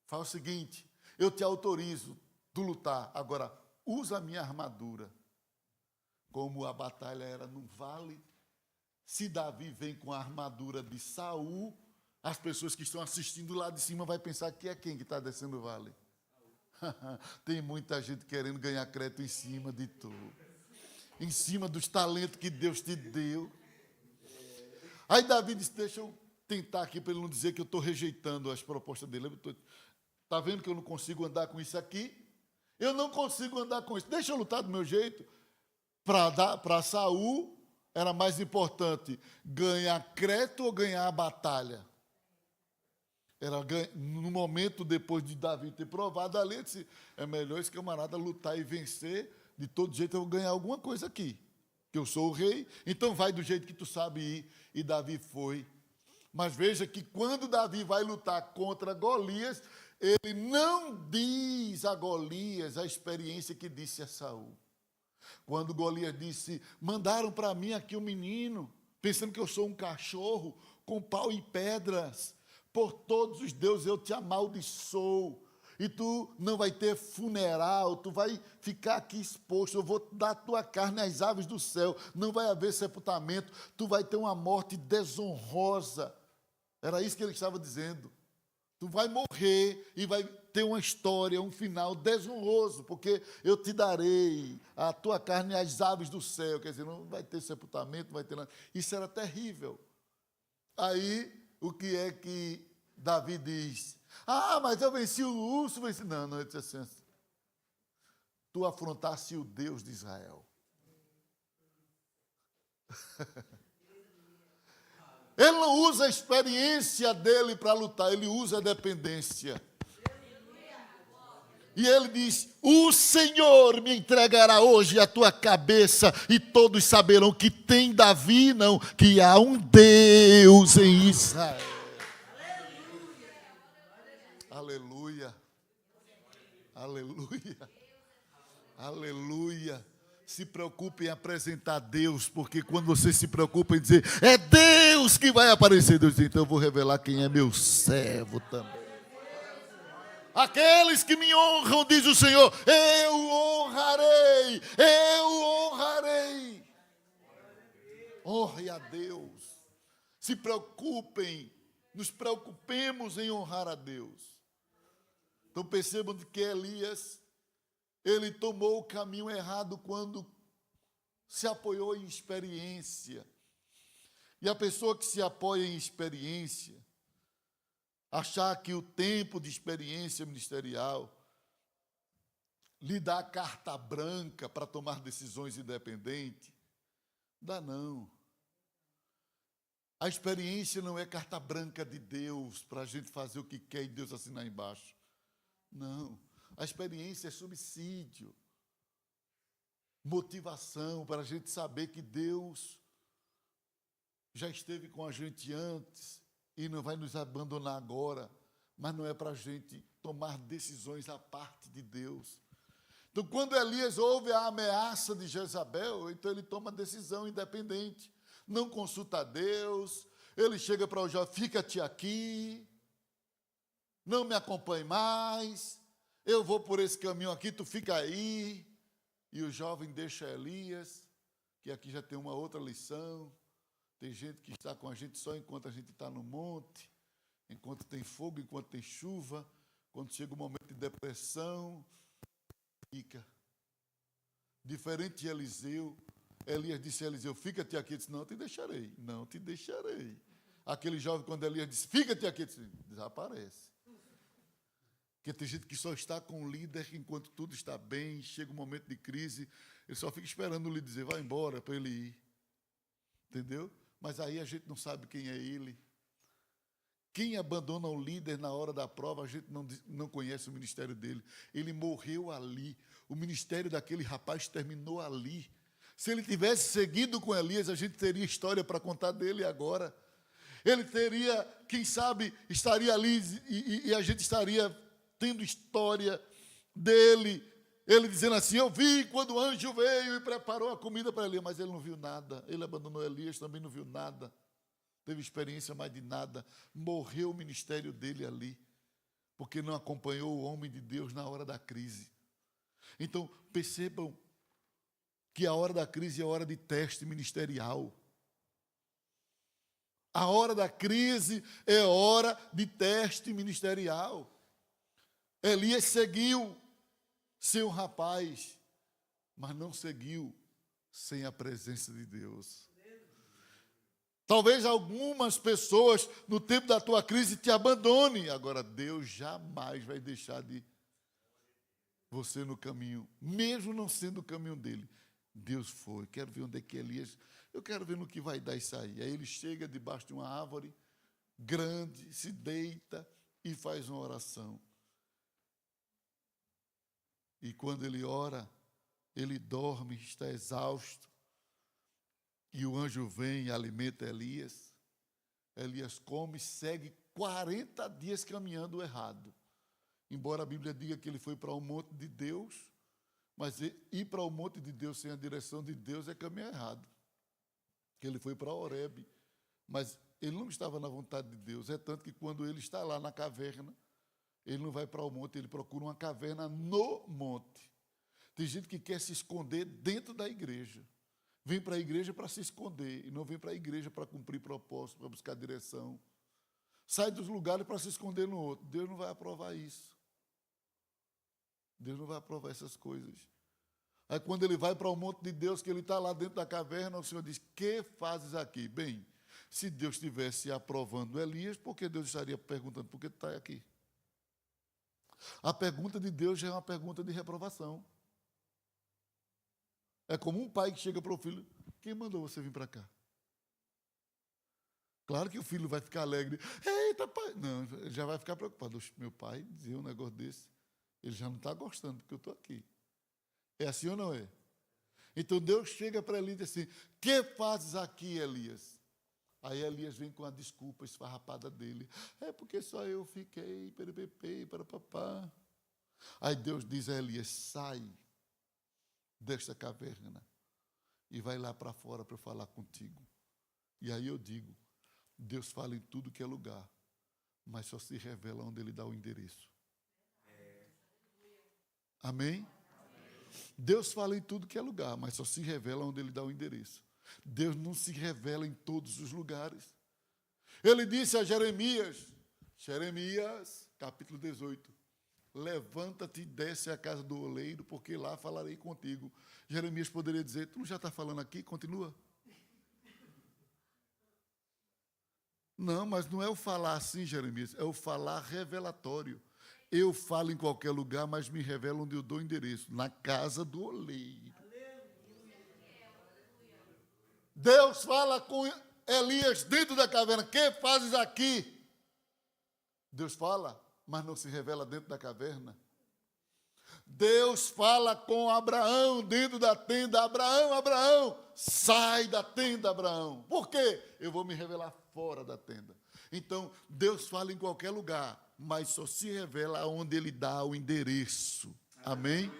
Faz o seguinte, eu te autorizo tu lutar, agora usa a minha armadura. Como a batalha era num vale, se Davi vem com a armadura de Saul, as pessoas que estão assistindo lá de cima vão pensar que é quem que está descendo o vale. Tem muita gente querendo ganhar crédito em cima de tu, em cima dos talentos que Deus te deu. Aí Davi disse: deixa eu tentar aqui para ele não dizer que eu estou rejeitando as propostas dele. Está vendo que eu não consigo andar com isso aqui? Eu não consigo andar com isso. Deixa eu lutar do meu jeito. Para Saul, era mais importante ganhar crédito ou ganhar a batalha. Era no momento depois de Davi ter provado ali, ele disse: é melhor esse camarada lutar e vencer. De todo jeito eu vou ganhar alguma coisa aqui. Que eu sou o rei, então vai do jeito que tu sabe ir. E Davi foi. Mas veja que quando Davi vai lutar contra Golias, ele não diz a Golias a experiência que disse a Saul. Quando Golias disse: mandaram para mim aqui um menino, pensando que eu sou um cachorro, com pau e pedras, por todos os deuses eu te amaldiçoo, e tu não vai ter funeral, tu vai ficar aqui exposto, eu vou dar tua carne às aves do céu, não vai haver sepultamento, tu vai ter uma morte desonrosa. Era isso que ele estava dizendo. Tu vai morrer e vai ter uma história, um final desonroso, porque eu te darei a tua carne às aves do céu. Quer dizer, não vai ter sepultamento, não vai ter nada. Isso era terrível. Aí, o que é que Davi diz? Ah, mas eu venci o urso, venci. Não, ele disse assim: tu afrontaste o Deus de Israel. Ele não usa a experiência dele para lutar, ele usa a dependência. E ele diz: o Senhor me entregará hoje a tua cabeça, e todos saberão que tem Davi, não, que há um Deus em Israel. Aleluia. Aleluia. Aleluia. Se preocupe em apresentar Deus, porque quando você se preocupa em dizer: é Deus que vai aparecer, Deus diz: então eu vou revelar quem é meu servo também. Aqueles que me honram, diz o Senhor, eu honrarei, eu honrarei. Honre a Deus. Se preocupem, nos preocupemos em honrar a Deus. Então percebam que Elias, ele tomou o caminho errado quando se apoiou em experiência. E a pessoa que se apoia em experiência, achar que o tempo de experiência ministerial lhe dá carta branca para tomar decisões independentes. Dá não. A experiência não é carta branca de Deus para a gente fazer o que quer e Deus assinar embaixo. Não. A experiência é subsídio, motivação para a gente saber que Deus já esteve com a gente antes e não vai nos abandonar agora, mas não é para a gente tomar decisões à parte de Deus. Então, quando Elias ouve a ameaça de Jezabel, então ele toma decisão independente, não consulta a Deus, ele chega para o jovem, fica-te aqui, não me acompanhe mais, eu vou por esse caminho aqui, tu fica aí. E o jovem deixa Elias, que aqui já tem uma outra lição. Tem gente que está com a gente só enquanto a gente está no monte, enquanto tem fogo, enquanto tem chuva, quando chega o momento de depressão, fica. Diferente de Eliseu, Elias disse a Eliseu, fica-te aqui, ele disse, não te deixarei, não te deixarei. Aquele jovem, quando Elias disse, fica-te aqui, ele disse, desaparece. Porque tem gente que só está com o líder enquanto tudo está bem, chega um momento de crise, ele só fica esperando o líder dizer, vai embora, para ele ir. Entendeu? Mas aí a gente não sabe quem é ele. Quem abandona o líder na hora da prova, a gente não conhece o ministério dele. Ele morreu ali. O ministério daquele rapaz terminou ali. Se ele tivesse seguido com Elias, a gente teria história para contar dele agora. Ele teria, quem sabe, estaria ali e a gente estaria tendo história dele. Ele dizendo assim, eu vi quando o anjo veio e preparou a comida para Elias, mas ele não viu nada. Ele abandonou Elias, também não viu nada. Teve experiência mais de nada. Morreu o ministério dele ali, porque não acompanhou o homem de Deus na hora da crise. Então, percebam que a hora da crise é a hora de teste ministerial. A hora da crise é hora de teste ministerial. Elias seguiu sem o rapaz, mas não seguiu sem a presença de Deus. Talvez algumas pessoas no tempo da tua crise te abandonem. Agora, Deus jamais vai deixar de você no caminho, mesmo não sendo o caminho dele. Deus foi, quero ver onde é que Elias, eu quero ver no que vai dar isso aí. Aí ele chega debaixo de uma árvore grande, se deita e faz uma oração. E quando ele ora, ele dorme, está exausto. E o anjo vem e alimenta Elias. Elias come e segue 40 dias caminhando errado. Embora a Bíblia diga que ele foi para o monte de Deus, mas ir para o monte de Deus sem a direção de Deus é caminhar errado. Que ele foi para Horebe, mas ele não estava na vontade de Deus. É tanto que quando ele está lá na caverna, ele não vai para o monte, ele procura uma caverna no monte. Tem gente que quer se esconder dentro da igreja. Vem para a igreja para se esconder e não vem para a igreja para cumprir propósito, para buscar direção. Sai dos lugares para se esconder no outro. Deus não vai aprovar isso. Deus não vai aprovar essas coisas. Aí quando ele vai para o monte de Deus, que ele está lá dentro da caverna, o Senhor diz, que fazes aqui? Bem, se Deus estivesse aprovando Elias, por que Deus estaria perguntando, por que tu está aqui? A pergunta de Deus já é uma pergunta de reprovação. É como um pai que chega para o filho, quem mandou você vir para cá? Claro que o filho vai ficar alegre. Eita, pai! Não, ele já vai ficar preocupado. Meu pai dizia um negócio desse, ele já não está gostando, porque eu estou aqui. É assim ou não é? Então Deus chega para Elias e diz assim, que fazes aqui, Elias? Aí Elias vem com a desculpa esfarrapada dele. É porque só eu fiquei, perepepei, para papá. Aí Deus diz a Elias, sai desta caverna e vai lá para fora para eu falar contigo. E aí eu digo, Deus fala em tudo que é lugar, mas só se revela onde Ele dá o endereço. Amém? Deus fala em tudo que é lugar, mas só se revela onde Ele dá o endereço. Deus não se revela em todos os lugares. Ele disse a Jeremias, capítulo 18, levanta-te e desce à casa do oleiro, porque lá falarei contigo. Jeremias poderia dizer, tu não já está falando aqui? Continua. Não, mas não é o falar assim, Jeremias, é o falar revelatório. Eu falo em qualquer lugar, mas me revela onde eu dou o endereço. Na casa do oleiro. Deus fala com Elias dentro da caverna. Que fazes aqui? Deus fala, mas não se revela dentro da caverna. Deus fala com Abraão dentro da tenda. Abraão, Abraão, sai da tenda, Abraão. Por quê? Eu vou me revelar fora da tenda. Então, Deus fala em qualquer lugar, mas só se revela onde Ele dá o endereço. Amém?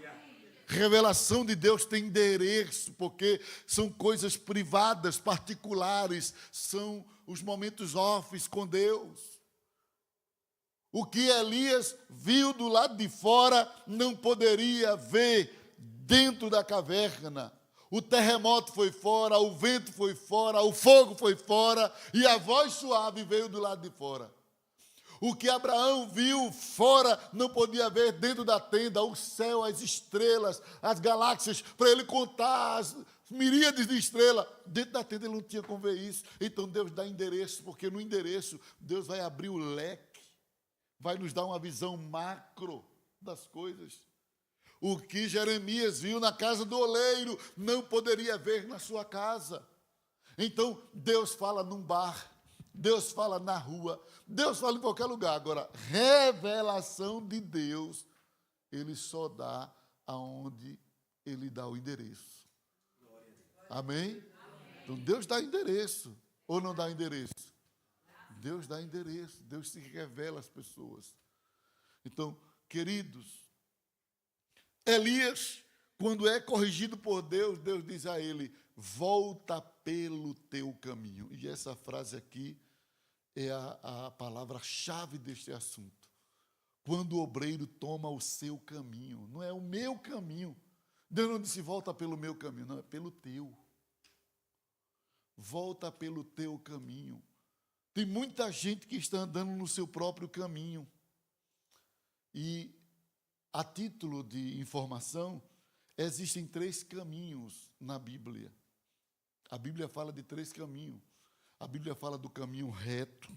Revelação de Deus tem endereço, porque são coisas privadas, particulares, são os momentos off com Deus. O que Elias viu do lado de fora não poderia ver dentro da caverna. O terremoto foi fora, o vento foi fora, o fogo foi fora e a voz suave veio do lado de fora. O que Abraão viu fora não podia ver dentro da tenda, o céu, as estrelas, as galáxias, para ele contar as miríades de estrelas. Dentro da tenda ele não tinha como ver isso. Então Deus dá endereço, porque no endereço Deus vai abrir o leque. Vai nos dar uma visão macro das coisas. O que Jeremias viu na casa do oleiro, não poderia ver na sua casa. Então, Deus fala num bar, Deus fala na rua, Deus fala em qualquer lugar. Agora, revelação de Deus, Ele só dá aonde Ele dá o endereço. Amém? Então, Deus dá endereço, ou não dá endereço? Deus dá endereço, Deus se revela às pessoas. Então, queridos, Elias, quando é corrigido por Deus, Deus diz a ele, volta pelo teu caminho. E essa frase aqui é a palavra-chave deste assunto. Quando o obreiro toma o seu caminho, não é o meu caminho. Deus não disse volta pelo meu caminho, não, é pelo teu. Volta pelo teu caminho. Tem muita gente que está andando no seu próprio caminho. E, a título de informação, existem 3 caminhos na Bíblia. A Bíblia fala de 3 caminhos. A Bíblia fala do caminho reto.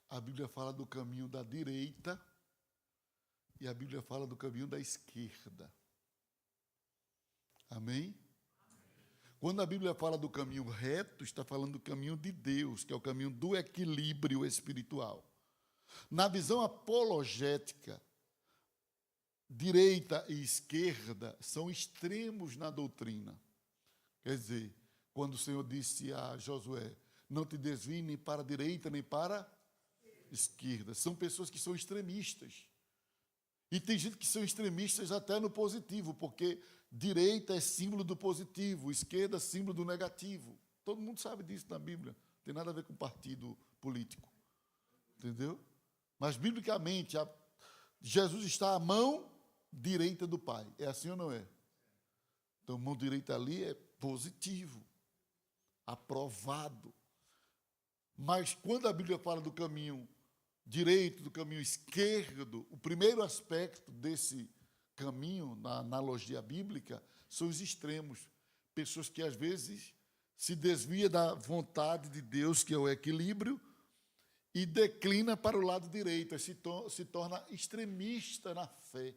A Bíblia fala do caminho da direita. E a Bíblia fala do caminho da esquerda. Amém? Quando a Bíblia fala do caminho reto, está falando do caminho de Deus, que é o caminho do equilíbrio espiritual. Na visão apologética, direita e esquerda são extremos na doutrina. Quer dizer, quando o Senhor disse a Josué, não te desvie nem para a direita nem para a esquerda. São pessoas que são extremistas. E tem gente que são extremistas até no positivo, porque direita é símbolo do positivo, esquerda é símbolo do negativo. Todo mundo sabe disso na Bíblia. Não tem nada a ver com partido político. Entendeu? Mas, biblicamente, Jesus está à mão direita do Pai. É assim ou não é? Então, mão direita ali é positivo, aprovado. Mas, quando a Bíblia fala do caminho direito, do caminho esquerdo, o primeiro aspecto desse caminho, na analogia bíblica, são os extremos. Pessoas que, às vezes, se desviam da vontade de Deus, que é o equilíbrio, e declina para o lado direito, se torna extremista na fé.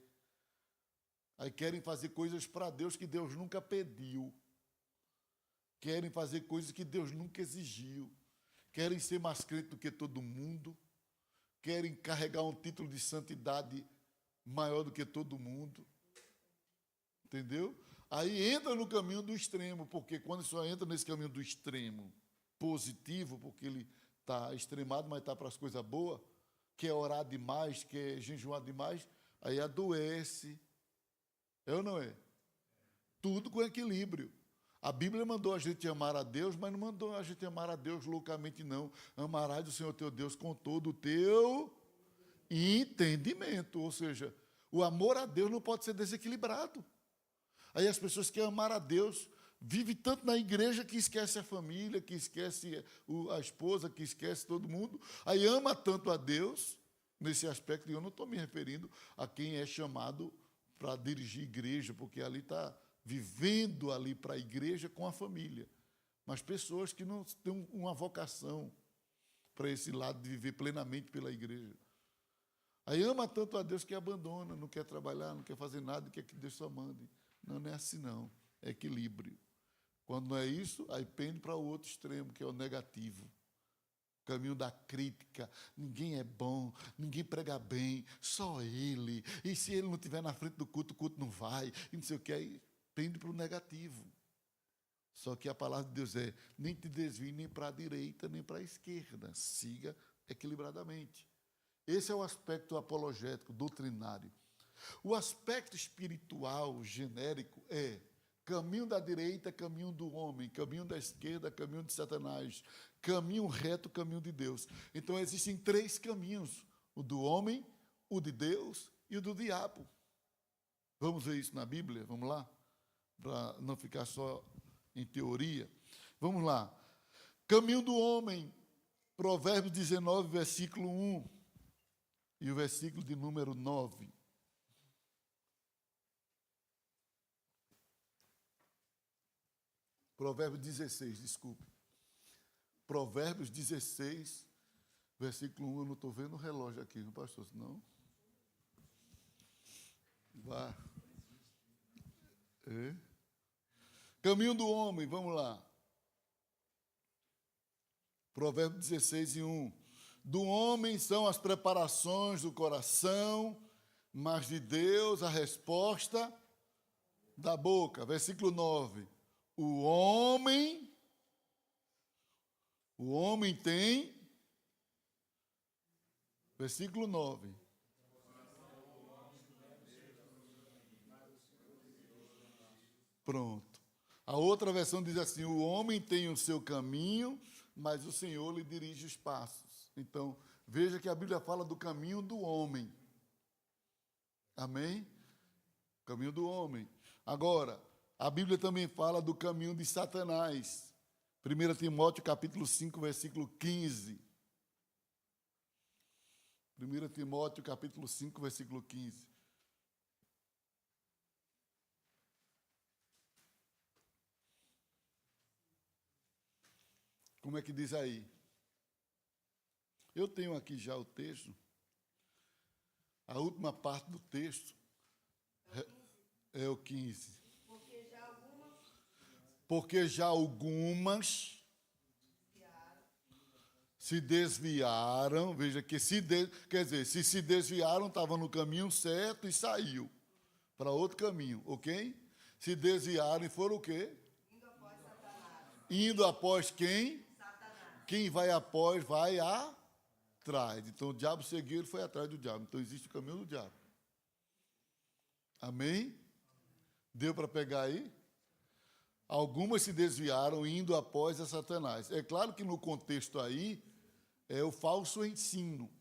Aí querem fazer coisas para Deus que Deus nunca pediu. Querem fazer coisas que Deus nunca exigiu. Querem ser mais crente do que todo mundo. Querem carregar um título de santidade maior do que todo mundo. Entendeu? Aí entra no caminho do extremo, porque quando só entra nesse caminho do extremo positivo, porque ele está extremado, mas está para as coisas boas, quer orar demais, quer jejuar demais, aí adoece. É ou não é? Tudo com equilíbrio. A Bíblia mandou a gente amar a Deus, mas não mandou a gente amar a Deus loucamente, não. Amarás o Senhor teu Deus com todo o teu entendimento. Ou seja, o amor a Deus não pode ser desequilibrado. Aí as pessoas que amar a Deus vivem tanto na igreja que esquece a família, que esquece a esposa, que esquece todo mundo. Aí ama tanto a Deus, nesse aspecto, e eu não estou me referindo a quem é chamado para dirigir igreja, porque ali está vivendo ali para a igreja com a família. Mas pessoas que não têm uma vocação para esse lado de viver plenamente pela igreja. Aí ama tanto a Deus que abandona, não quer trabalhar, não quer fazer nada, quer que Deus só mande. Não, não é assim não, é equilíbrio. Quando não é isso, aí pende para o outro extremo, que é o negativo. Caminho da crítica, ninguém é bom, ninguém prega bem, só ele. E se ele não estiver na frente do culto, o culto não vai, e não sei o que, aí pende para o negativo. Só que a palavra de Deus é, nem te desvie nem para a direita, nem para a esquerda, siga equilibradamente. Esse é o aspecto apologético, doutrinário. O aspecto espiritual, genérico, é caminho da direita, caminho do homem, caminho da esquerda, caminho de Satanás, caminho reto, caminho de Deus. Então existem 3 caminhos: o do homem, o de Deus e o do diabo. Vamos ver isso na Bíblia? Vamos lá? Para não ficar só em teoria. Vamos lá. Caminho do homem, Provérbios 19, versículo 1 e o versículo de número 9. Provérbios 16, desculpe. Provérbios 16, versículo 1. Eu não estou vendo o relógio aqui, não, pastor? Não? Vá. É. Caminho do homem, vamos lá. Provérbios 16, 1. Do homem são as preparações do coração, mas de Deus a resposta da boca. Versículo 9. O homem tem, versículo 9. Pronto. A outra versão diz assim: o homem tem o seu caminho, mas o Senhor lhe dirige os passos. Então, veja que a Bíblia fala do caminho do homem. Amém? Caminho do homem. Agora, a Bíblia também fala do caminho de Satanás. 1 Timóteo capítulo 5, versículo 15. 1 Timóteo capítulo 5, versículo 15. Como é que diz aí? Eu tenho aqui já o texto. A última parte do texto é o 15. Porque já algumas se desviaram, veja que quer dizer, se desviaram, estavam no caminho certo e saiu para outro caminho, ok? Se desviaram e foram o quê? Indo após Satanás. Indo após quem? Satanás. Quem vai após vai atrás. Então o diabo seguiu, ele foi atrás do diabo. Então existe o caminho do diabo. Amém? Deu para pegar aí? Algumas se desviaram indo após a Satanás. É claro que no contexto aí é o falso ensino.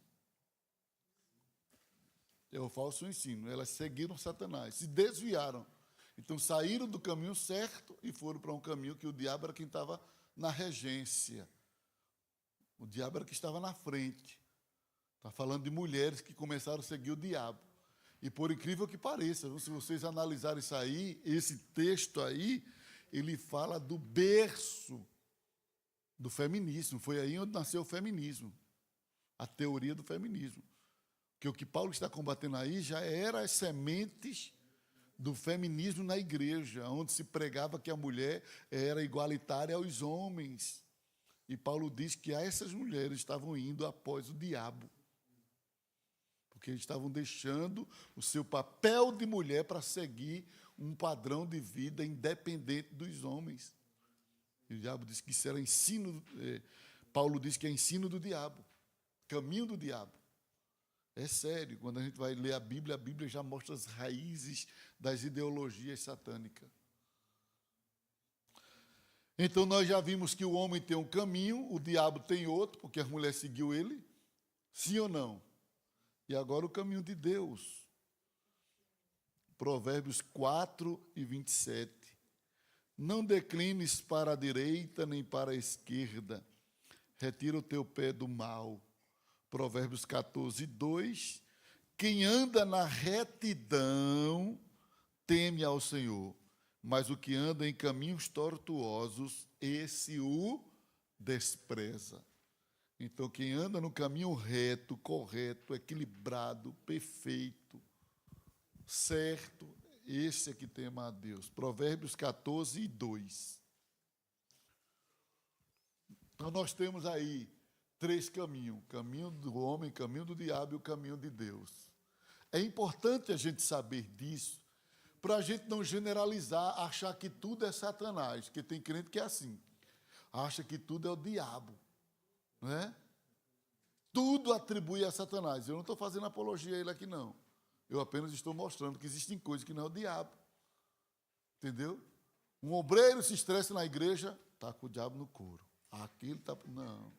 É o falso ensino. Elas seguiram Satanás, se desviaram. Então saíram do caminho certo e foram para um caminho que o diabo era quem estava na regência. O diabo era que estava na frente. Está falando de mulheres que começaram a seguir o diabo. E por incrível que pareça, se vocês analisarem isso aí, esse texto aí, ele fala do berço do feminismo. Foi aí onde nasceu o feminismo, a teoria do feminismo. Porque o que Paulo está combatendo aí já era as sementes do feminismo na igreja, onde se pregava que a mulher era igualitária aos homens. E Paulo diz que essas mulheres estavam indo após o diabo, porque eles estavam deixando o seu papel de mulher para seguir um padrão de vida independente dos homens. E o diabo disse que isso era ensino, Paulo diz que é ensino do diabo, caminho do diabo. É sério, quando a gente vai ler a Bíblia já mostra as raízes das ideologias satânicas. Então nós já vimos que o homem tem um caminho, o diabo tem outro, porque a mulher seguiu ele, sim ou não? E agora o caminho de Deus. Provérbios 4 e 27. Não declines para a direita nem para a esquerda, retira o teu pé do mal. Provérbios 14, 2. Quem anda na retidão teme ao Senhor, mas o que anda em caminhos tortuosos, esse o despreza. Então, quem anda no caminho reto, correto, equilibrado, perfeito, certo, esse é que tema a Deus. Provérbios 14, 2. Então, nós temos aí 3 caminhos: caminho do homem, caminho do diabo e o caminho de Deus. É importante a gente saber disso, para a gente não generalizar, achar que tudo é Satanás, porque tem crente que é assim, acha que tudo é o diabo, não é? Tudo atribui a Satanás. Eu não estou fazendo apologia a ele aqui, não. Eu apenas estou mostrando que existem coisas que não é o diabo. Entendeu? Um obreiro se estressa na igreja, está com o diabo no couro. Aquilo está... Não.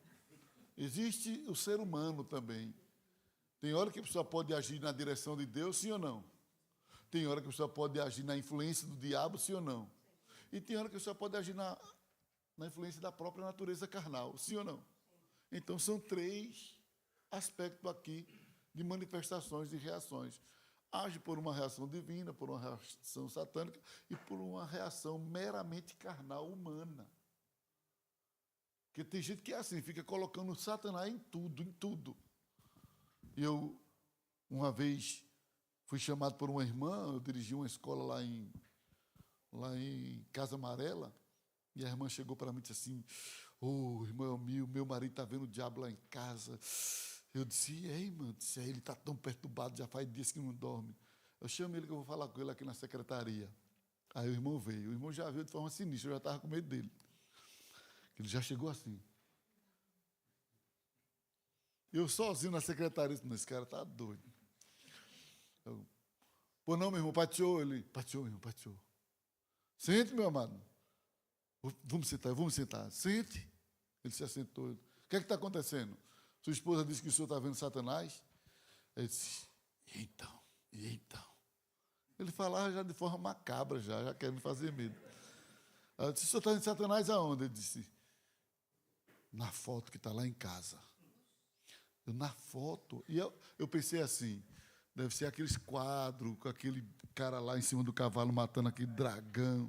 Existe o ser humano também. Tem hora que a pessoa pode agir na direção de Deus, sim ou não? Tem hora que a pessoa pode agir na influência do diabo, sim ou não? E tem hora que a pessoa pode agir na influência da própria natureza carnal, sim ou não? Então, são 3 aspectos aqui de manifestações e reações. Age por uma reação divina, por uma reação satânica e por uma reação meramente carnal humana. Porque tem gente que é assim, fica colocando Satanás em tudo, em tudo. Eu, uma vez, fui chamado por uma irmã, eu dirigi uma escola lá em Casa Amarela, e a irmã chegou para mim e disse assim: ô, irmão meu marido está vendo o diabo lá em casa. Eu disse: ei, irmã, ele está tão perturbado, já faz dias que não dorme. Eu chamo ele que eu vou falar com ele aqui na secretaria. Aí o irmão veio. O irmão já veio de forma sinistra, eu já estava com medo dele. Ele já chegou assim. Eu sozinho na secretaria, disse: não, esse cara está doido. Pô, não, meu irmão, pateou. Ele: pateou, meu irmão, pateou. Sente, meu amado. Vamos sentar. Sente. Ele se assentou. O que é que está acontecendo? Sua esposa disse que o senhor está vendo Satanás? Ele disse: e então? Ele falava já de forma macabra, já quer me fazer medo. Ela disse: o senhor está vendo Satanás aonde? Ele disse: na foto que está lá em casa. Na foto. E eu pensei assim, deve ser aqueles quadros, com aquele cara lá em cima do cavalo matando aquele dragão.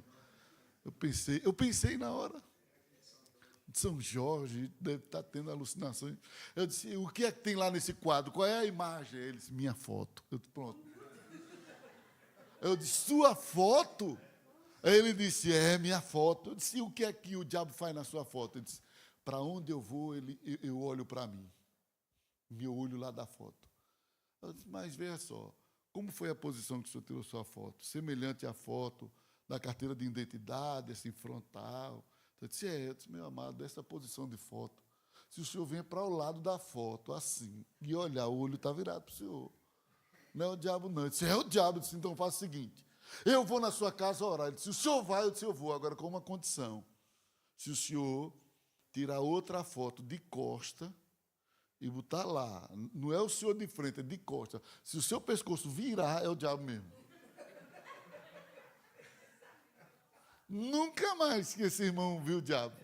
Eu pensei na hora. De São Jorge, deve estar tendo alucinações. Eu disse: o que é que tem lá nesse quadro? Qual é a imagem? Ele disse: minha foto. Eu disse: pronto. Eu disse: sua foto? Aí ele disse: é, minha foto. Eu disse: o que é que o diabo faz na sua foto? Ele disse: para onde eu vou, eu olho para mim. Meu olho lá da foto. Eu disse: mas veja só, como foi a posição que o senhor tirou sua foto? Semelhante à foto da carteira de identidade, assim, frontal. Eu disse: meu amado, essa posição de foto, se o senhor vem para o lado da foto, assim, e olhar, o olho está virado para o senhor. Não é o diabo, não. Eu disse: é o diabo. Eu disse: então faça o seguinte, eu vou na sua casa orar. Ele disse: o senhor vai? Eu disse: eu vou, agora com uma condição. Se o senhor tirar outra foto de costa e botar lá, não é o senhor de frente, é de costa. Se o seu pescoço virar, é o diabo mesmo. Nunca mais que esse irmão viu o diabo.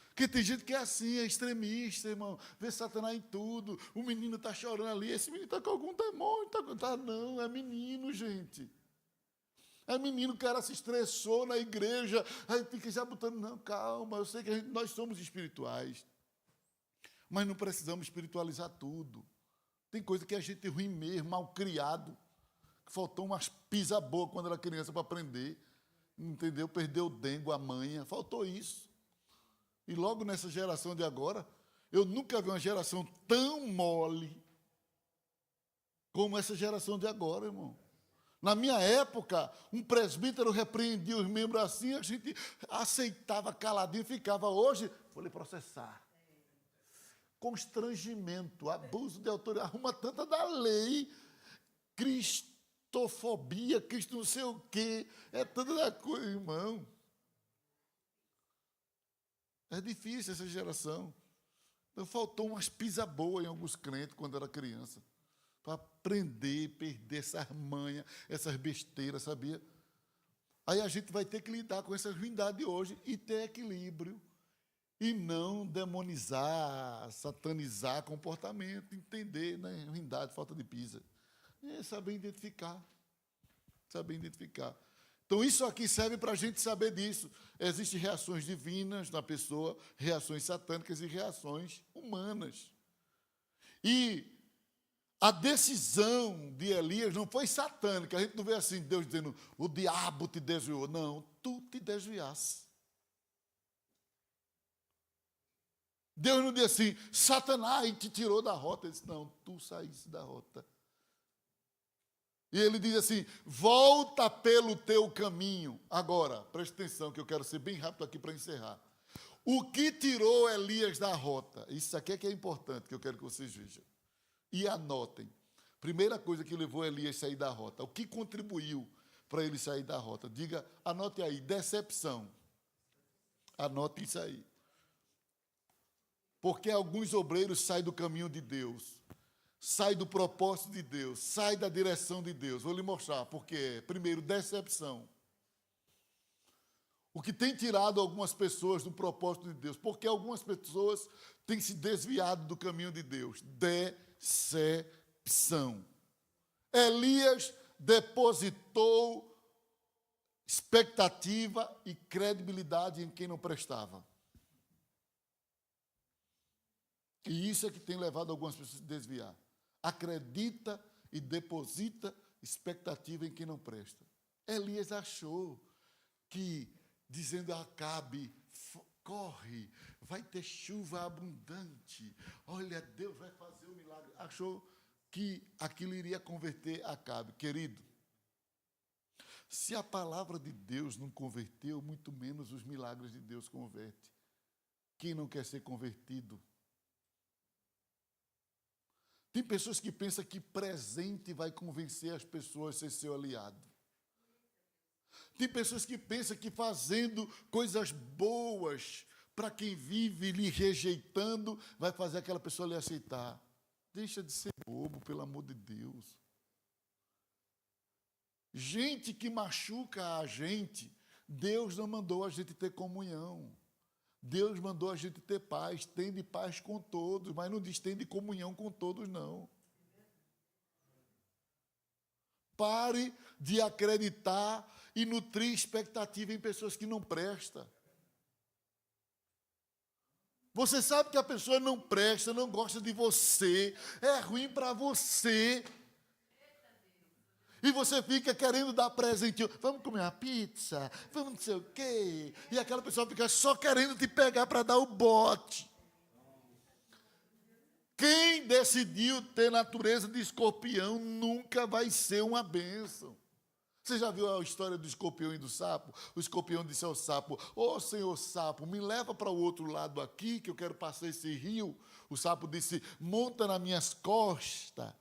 Porque tem gente que é assim, é extremista, irmão. Vê Satanás em tudo. O menino está chorando ali. Esse menino está com algum demônio. Não, é menino, gente. É menino, o cara se estressou na igreja. Aí fica já botando: não, calma, eu sei que nós somos espirituais. Mas não precisamos espiritualizar tudo. Tem coisa que é gente ruim mesmo, mal criado. Que faltou umas pisa boa quando era criança para aprender. Entendeu? Perdeu o dengo, a manha, faltou isso. E logo nessa geração de agora, eu nunca vi uma geração tão mole como essa geração de agora, irmão. Na minha época, um presbítero repreendia os membros assim, a gente aceitava caladinho e ficava. Hoje, vou lhe processar. Constrangimento, abuso de autoridade, arruma tanta da lei, cristofobia, Cristo não sei o quê, é toda da coisa, irmão. É difícil essa geração. Então, faltou umas pisa boas em alguns crentes quando era criança, para aprender, perder essas manhas, essas besteiras, sabia? Aí a gente vai ter que lidar com essa ruindade hoje e ter equilíbrio. E não demonizar, satanizar comportamento, entender, né? Ruindade, falta de pisa. É saber identificar. Saber identificar. Então, isso aqui serve para a gente saber disso. Existem reações divinas na pessoa, reações satânicas e reações humanas. E a decisão de Elias não foi satânica. A gente não vê assim, Deus dizendo, o diabo te desviou. Não, tu te desviasse. Deus não diz assim, Satanás te tirou da rota. Ele disse, não, tu saísse da rota. E ele diz assim, volta pelo teu caminho. Agora, preste atenção que eu quero ser bem rápido aqui para encerrar. O que tirou Elias da rota? Isso aqui é que é importante, que eu quero que vocês vejam. E anotem. Primeira coisa que levou Elias a sair da rota. O que contribuiu para ele sair da rota? Diga, anote aí, decepção. Anote isso aí. Porque alguns obreiros saem do caminho de Deus. Sai do propósito de Deus, sai da direção de Deus. Vou lhe mostrar porque, primeiro, decepção. O que tem tirado algumas pessoas do propósito de Deus, porque algumas pessoas têm se desviado do caminho de Deus. Decepção. Elias depositou expectativa e credibilidade em quem não prestava. E isso é que tem levado algumas pessoas a se desviar. Acredita e deposita expectativa em quem não presta. Elias achou que, dizendo a Acabe, corre, vai ter chuva abundante, olha, Deus vai fazer um milagre. Achou que aquilo iria converter Acabe. Querido, se a palavra de Deus não converteu, muito menos os milagres de Deus converte. Quem não quer ser convertido? Tem pessoas que pensam que presente vai convencer as pessoas a ser seu aliado. Tem pessoas que pensam que fazendo coisas boas para quem vive lhe rejeitando, vai fazer aquela pessoa lhe aceitar. Deixa de ser bobo, pelo amor de Deus. Gente que machuca a gente, Deus não mandou a gente ter comunhão. Deus mandou a gente ter paz, tende paz com todos, mas não diz tende comunhão com todos, não. Pare de acreditar e nutrir expectativa em pessoas que não prestam. Você sabe que a pessoa não presta, não gosta de você, é ruim para você. E você fica querendo dar presentinho. Vamos comer uma pizza? Vamos não sei o quê. E aquela pessoa fica só querendo te pegar para dar o bote. Quem decidiu ter natureza de escorpião nunca vai ser uma bênção. Você já viu a história do escorpião e do sapo? O escorpião disse ao sapo, ô senhor sapo, me leva para o outro lado aqui, que eu quero passar esse rio. O sapo disse, monta nas minhas costas.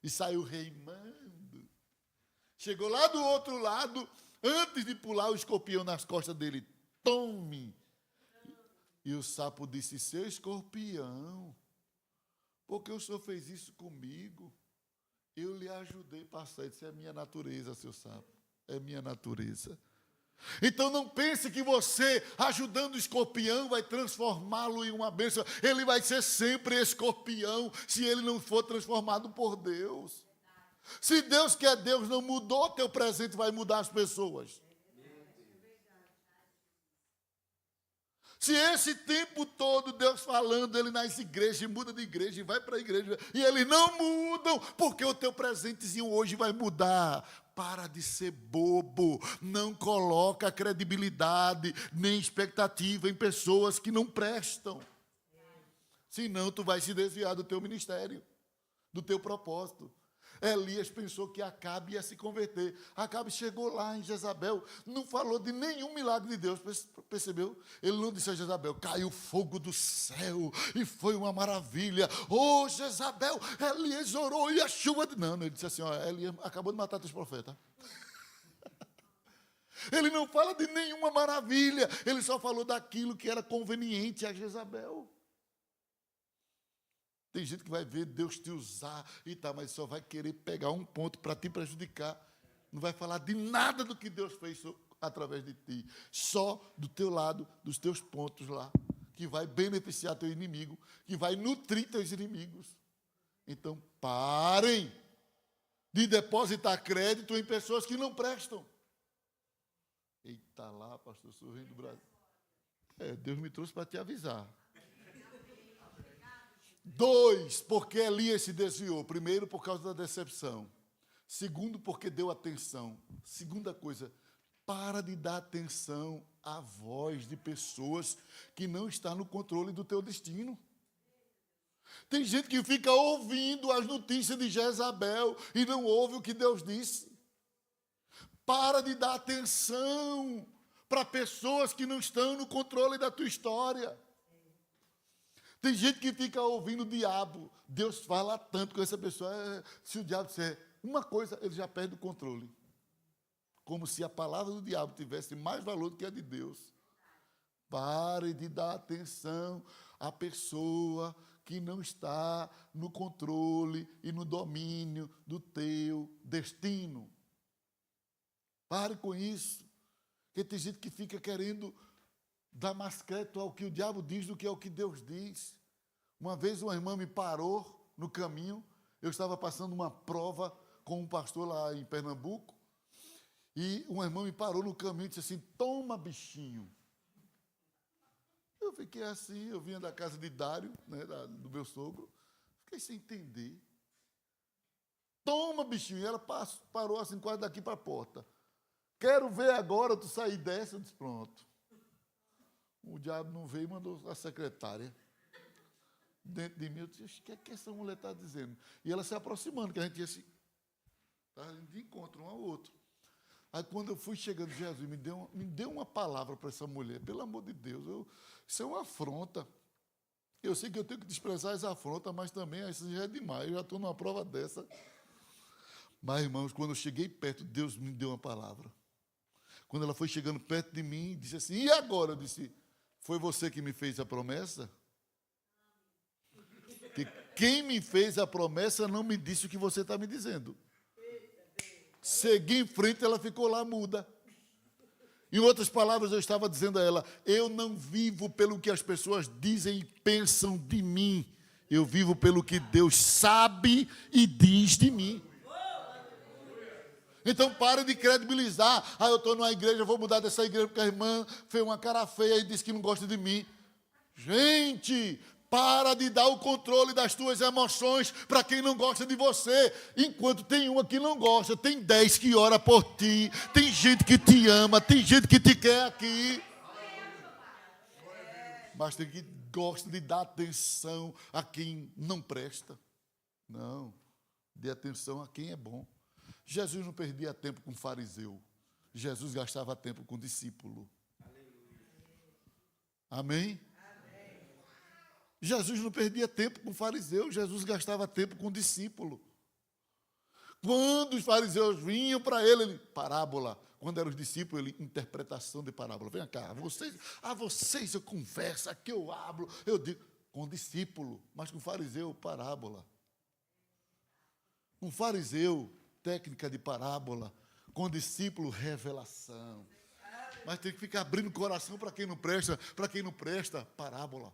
E saiu reimando. Chegou lá do outro lado, antes de pular o escorpião nas costas dele, tome. E o sapo disse, seu escorpião, por que o senhor fez isso comigo? Eu lhe ajudei a passar. Isso é minha natureza, seu sapo. É minha natureza. Então não pense que você, ajudando o escorpião, vai transformá-lo em uma bênção. Ele vai ser sempre escorpião, se ele não for transformado por Deus. Se Deus que é Deus não mudou, teu presente vai mudar as pessoas. Se esse tempo todo Deus falando, ele nas igrejas, muda de igreja e vai para a igreja, e eles não mudam, porque o teu presentezinho hoje vai mudar. Para de ser bobo, não coloca credibilidade nem expectativa em pessoas que não prestam. Senão tu vai se desviar do teu ministério, do teu propósito. Elias pensou que Acabe ia se converter. Acabe chegou lá em Jezabel, não falou de nenhum milagre de Deus, percebeu? Ele não disse a Jezabel, caiu fogo do céu e foi uma maravilha. Oh, Jezabel, Elias orou e a chuva... Não, ele disse assim, ó, Elias acabou de matar teus profetas. Ele não fala de nenhuma maravilha, ele só falou daquilo que era conveniente a Jezabel. Tem gente que vai ver Deus te usar e tal, mas só vai querer pegar um ponto para te prejudicar. Não vai falar de nada do que Deus fez através de ti. Só do teu lado, dos teus pontos lá, que vai beneficiar teu inimigo, que vai nutrir teus inimigos. Então, parem de depositar crédito em pessoas que não prestam. Eita lá, pastor, sou rei do Brasil. Deus me trouxe para te avisar. 2, porque Elias se desviou. Primeiro, por causa da decepção. Segundo, porque deu atenção. Segunda coisa, para de dar atenção à voz de pessoas que não estão no controle do teu destino. Tem gente que fica ouvindo as notícias de Jezabel e não ouve o que Deus disse. Para de dar atenção para pessoas que não estão no controle da tua história. Tem gente que fica ouvindo o diabo. Deus fala tanto com essa pessoa. Se o diabo disser uma coisa, ele já perde o controle. Como se a palavra do diabo tivesse mais valor do que a de Deus. Pare de dar atenção à pessoa que não está no controle e no domínio do teu destino. Pare com isso. Porque tem gente que fica querendo dar mais crédito ao que o diabo diz do que ao que Deus diz. Uma vez uma irmã me parou no caminho. Eu estava passando uma prova com um pastor lá em Pernambuco. E uma irmã me parou no caminho e disse assim: toma, bichinho. Eu fiquei assim, eu vinha da casa de Dário, né, do meu sogro. Fiquei sem entender. Toma, bichinho. E ela parou assim, quase daqui para a porta. Quero ver agora tu sair dessa. Eu disse: pronto. O diabo não veio e mandou a secretária dentro de mim. Eu disse: o que essa mulher está dizendo? E ela se aproximando, que a gente ia assim, tá, de encontro um ao outro. Aí quando eu fui chegando, Jesus me deu uma palavra para essa mulher. Pelo amor de Deus, isso é uma afronta. Eu sei que eu tenho que desprezar essa afronta, mas também isso já é demais. Eu já estou numa prova dessa. Mas, irmãos, quando eu cheguei perto, Deus me deu uma palavra. Quando ela foi chegando perto de mim, disse assim: e agora? Eu disse: foi você que me fez a promessa? Que quem me fez a promessa não me disse o que você está me dizendo. Segui em frente, ela ficou lá muda. Em outras palavras, eu estava dizendo a ela: eu não vivo pelo que as pessoas dizem e pensam de mim. Eu vivo pelo que Deus sabe e diz de mim. Então, pare de credibilizar. Eu estou numa igreja, vou mudar dessa igreja porque a irmã fez uma cara feia e disse que não gosta de mim. Gente, para de dar o controle das tuas emoções para quem não gosta de você. Enquanto tem uma que não gosta, tem 10 que ora por ti, tem gente que te ama, tem gente que te quer aqui. Mas tem que gosta de dar atenção a quem não presta. Não, dê atenção a quem é bom. Jesus não perdia tempo com fariseu. Jesus gastava tempo com discípulo. Amém? Jesus não perdia tempo com fariseu, Jesus gastava tempo com discípulo. Quando os fariseus vinham para ele, parábola. Quando eram os discípulos, ele, interpretação de parábola. Vem cá, vocês eu converso, aqui eu hablo, eu digo, com discípulo, mas com fariseu, parábola. Com fariseu, técnica de parábola, com discípulo, revelação. Mas tem que ficar abrindo o coração para quem não presta, parábola.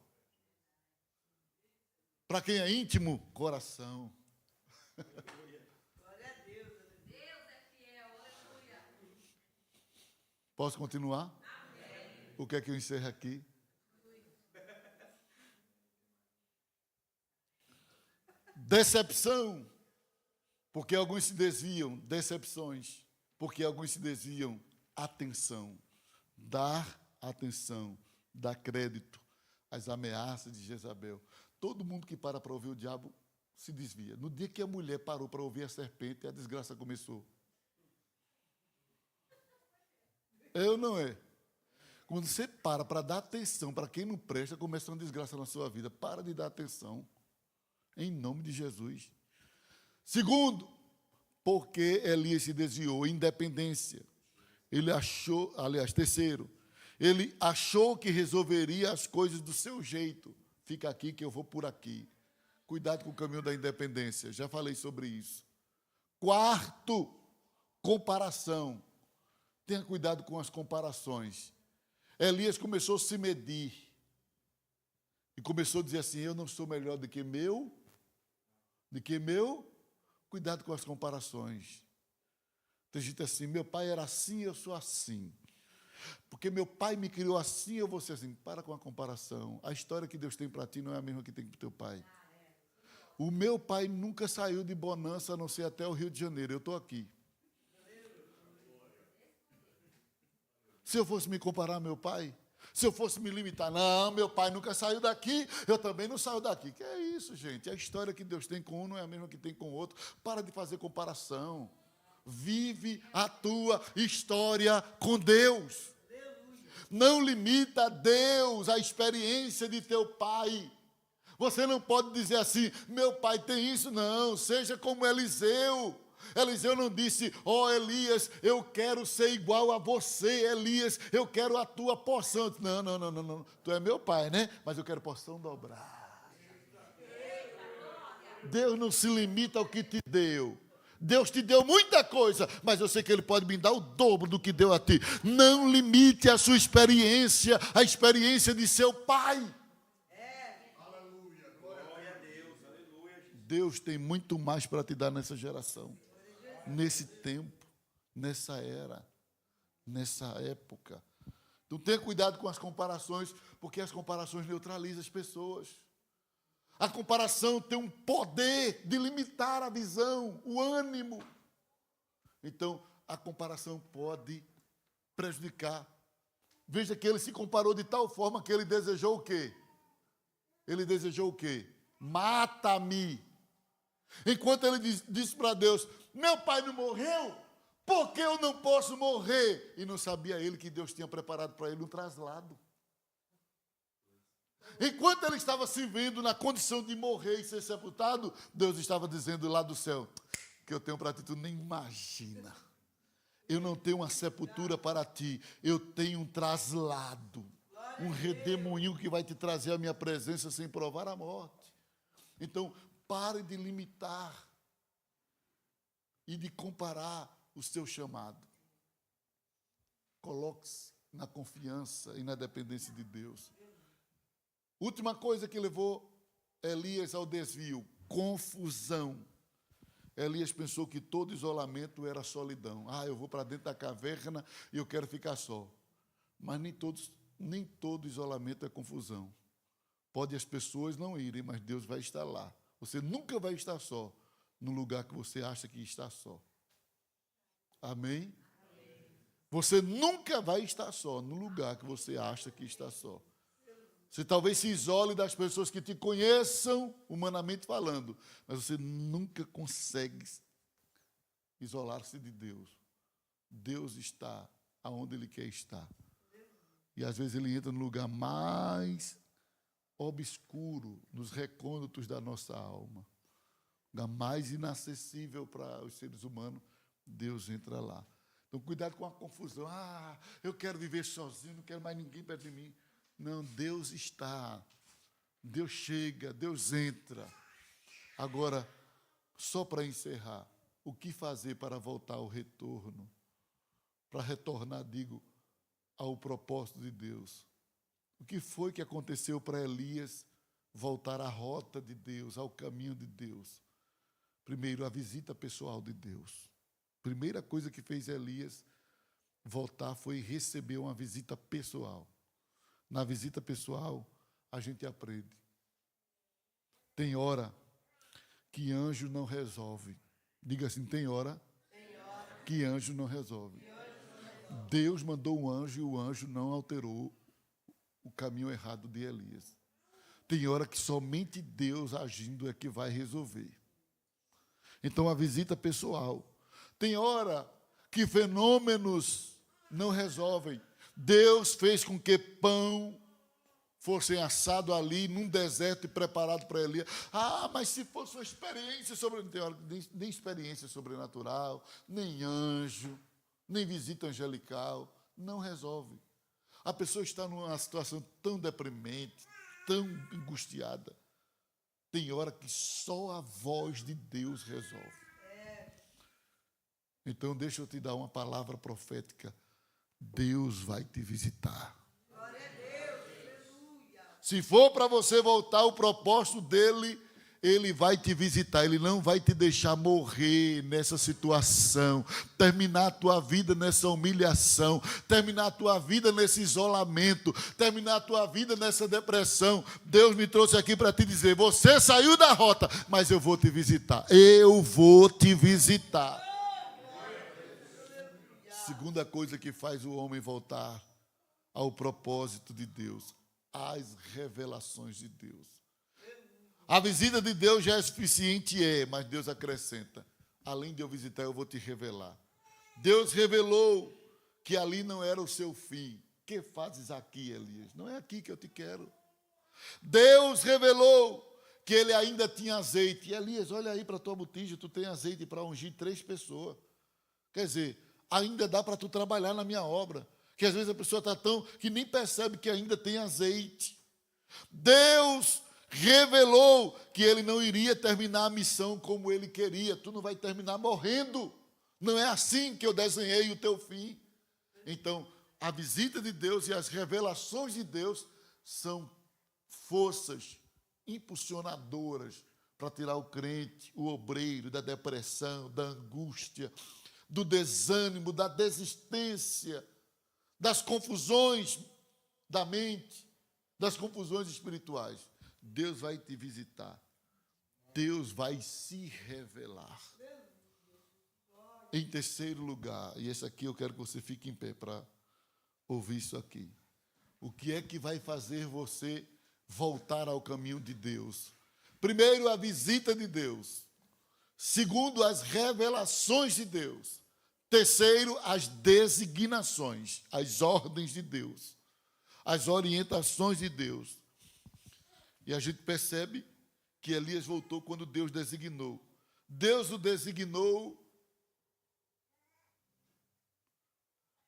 Para quem é íntimo, coração. Glória a Deus. Deus é fiel. Aleluia. Posso continuar? Amém. O que é que eu encerro aqui? Decepção. Porque alguns se desviam. Decepções. Porque alguns se desviam. Atenção. Dar atenção. Dar crédito às ameaças de Jezabel. Todo mundo que para ouvir o diabo se desvia. No dia que a mulher parou para ouvir a serpente, a desgraça começou. É ou não é? Quando você para dar atenção para quem não presta, começa uma desgraça na sua vida. Para de dar atenção. Em nome de Jesus. Segundo, porque Elias se desviou. Independência. Ele achou, aliás, terceiro, ele achou que resolveria as coisas do seu jeito. Fica aqui que eu vou por aqui. Cuidado com o caminho da independência. Já falei sobre isso. Quarto, comparação. Tenha cuidado com as comparações. Elias começou a se medir. E começou a dizer assim: eu não sou melhor do que meu. Cuidado com as comparações. Tem gente assim: meu pai era assim, eu sou assim. Porque meu pai me criou assim, eu vou ser assim. Para com a comparação. A história que Deus tem para ti não é a mesma que tem para o teu pai. O meu pai nunca saiu de Bonança, a não ser até o Rio de Janeiro. Eu estou aqui. Se eu fosse me comparar ao meu pai, se eu fosse me limitar, não, meu pai nunca saiu daqui, eu também não saio daqui. Que é isso, gente? A história que Deus tem com um não é a mesma que tem com o outro. Para de fazer comparação. Vive a tua história com Deus. Não limita a Deus a experiência de teu pai. Você não pode dizer assim, meu pai tem isso, não. Seja como Eliseu. Eliseu não disse, ó Elias, eu quero ser igual a você, Elias, eu quero a tua porção. Não. Tu é meu pai, né? Mas eu quero porção dobrada. Deus não se limita ao que te deu. Deus te deu muita coisa, mas eu sei que Ele pode me dar o dobro do que deu a ti. Não limite a sua experiência, a experiência de seu pai. Aleluia, glória a Deus, aleluia. Deus tem muito mais para te dar nessa geração, nesse tempo, nessa era, nessa época. Então tenha cuidado com as comparações, porque as comparações neutralizam as pessoas. A comparação tem um poder de limitar a visão, o ânimo. Então, a comparação pode prejudicar. Veja que ele se comparou de tal forma que ele desejou o quê? Ele desejou o quê? Mata-me. Enquanto ele disse para Deus, meu pai não morreu, por que eu não posso morrer? E não sabia ele que Deus tinha preparado para ele um traslado. Enquanto ele estava se vendo na condição de morrer e ser sepultado, Deus estava dizendo lá do céu, que eu tenho para ti, tu nem imagina. Eu não tenho uma sepultura para ti, eu tenho um traslado, um redemoinho que vai te trazer a minha presença sem provar a morte. Então, pare de limitar e de comparar o seu chamado. Coloque-se na confiança e na dependência de Deus. Última coisa que levou Elias ao desvio, confusão. Elias pensou que todo isolamento era solidão. Eu vou para dentro da caverna e eu quero ficar só. Mas nem todo isolamento é confusão. Pode as pessoas não irem, mas Deus vai estar lá. Você nunca vai estar só no lugar que você acha que está só. Amém? Você nunca vai estar só no lugar que você acha que está só. Você talvez se isole das pessoas que te conheçam, humanamente falando, mas você nunca consegue isolar-se de Deus. Deus está aonde Ele quer estar. E às vezes Ele entra no lugar mais obscuro, nos recônditos da nossa alma. Lugar mais inacessível para os seres humanos, Deus entra lá. Então, cuidado com a confusão. Eu quero viver sozinho, não quero mais ninguém perto de mim. Não, Deus está, Deus chega, Deus entra. Agora, só para encerrar, o que fazer para voltar ao retorno? Para retornar, ao propósito de Deus. O que foi que aconteceu para Elias voltar à rota de Deus, ao caminho de Deus? Primeiro, a visita pessoal de Deus. Primeira coisa que fez Elias voltar foi receber uma visita pessoal. Na visita pessoal, a gente aprende. Tem hora que anjo não resolve. Diga assim, tem hora que anjo não resolve. Deus mandou um anjo e o anjo não alterou o caminho errado de Elias. Tem hora que somente Deus agindo é que vai resolver. Então, a visita pessoal. Tem hora que fenômenos não resolvem. Deus fez com que pão fosse assado ali num deserto e preparado para Elias. Mas se fosse uma experiência sobrenatural, nem experiência sobrenatural, nem anjo, nem visita angelical, não resolve. A pessoa está numa situação tão deprimente, tão angustiada. Tem hora que só a voz de Deus resolve. Então, deixa eu te dar uma palavra profética. Deus vai te visitar. Glória a Deus. Se for para você voltar ao propósito dele, Ele vai te visitar, Ele não vai te deixar morrer nessa situação, terminar a tua vida nessa humilhação, terminar a tua vida nesse isolamento, terminar a tua vida nessa depressão. Deus me trouxe aqui para te dizer, você saiu da rota, mas eu vou te visitar. Eu vou te visitar. Segunda coisa que faz o homem voltar ao propósito de Deus, as revelações de Deus. A visita de Deus já é suficiente, mas Deus acrescenta. Além de eu visitar, eu vou te revelar. Deus revelou que ali não era o seu fim. Que fazes aqui, Elias? Não é aqui que eu te quero. Deus revelou que ele ainda tinha azeite. E Elias, olha aí para a tua botija, tu tem azeite para ungir 3 pessoas. Quer dizer, ainda dá para tu trabalhar na minha obra. Que às vezes a pessoa está tão que nem percebe que ainda tem azeite. Deus revelou que ele não iria terminar a missão como ele queria. Tu não vai terminar morrendo. Não é assim que eu desenhei o teu fim. Então, a visita de Deus e as revelações de Deus são forças impulsionadoras para tirar o crente, o obreiro, da depressão, da angústia, do desânimo, da desistência, das confusões da mente, das confusões espirituais. Deus vai te visitar. Deus vai se revelar. Em terceiro lugar, e esse aqui eu quero que você fique em pé para ouvir isso aqui. O que é que vai fazer você voltar ao caminho de Deus? Primeiro, a visita de Deus. Segundo, as revelações de Deus. Terceiro, as designações, as ordens de Deus, as orientações de Deus. E a gente percebe que Elias voltou quando Deus designou. Deus o designou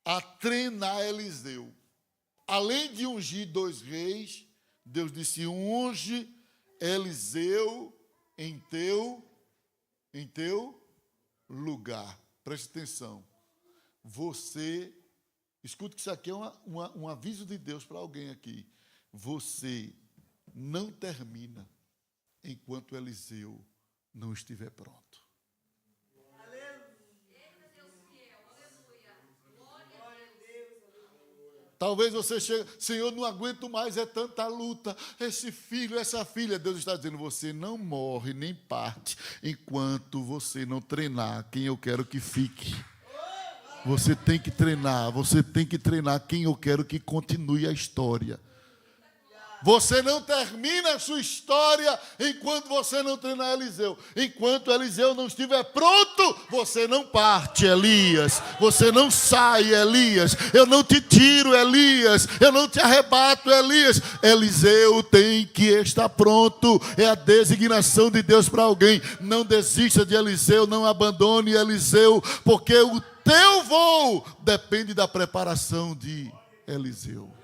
a treinar Eliseu. Além de ungir 2 reis, Deus disse, unge Eliseu em teu lugar. Preste atenção. Você, escute que isso aqui é um aviso de Deus para alguém aqui. Você não termina enquanto Eliseu não estiver pronto. Talvez você chegue, Senhor, não aguento mais, é tanta luta, esse filho, essa filha. Deus está dizendo, você não morre nem parte enquanto você não treinar quem eu quero que fique. Você tem que treinar quem eu quero que continue a história. Você não termina a sua história enquanto você não treinar Eliseu. Enquanto Eliseu não estiver pronto, você não parte, Elias. Você não sai, Elias. Eu não te tiro, Elias. Eu não te arrebato, Elias. Eliseu tem que estar pronto. É a designação de Deus para alguém. Não desista de Eliseu, não abandone Eliseu, porque o teu voo depende da preparação de Eliseu.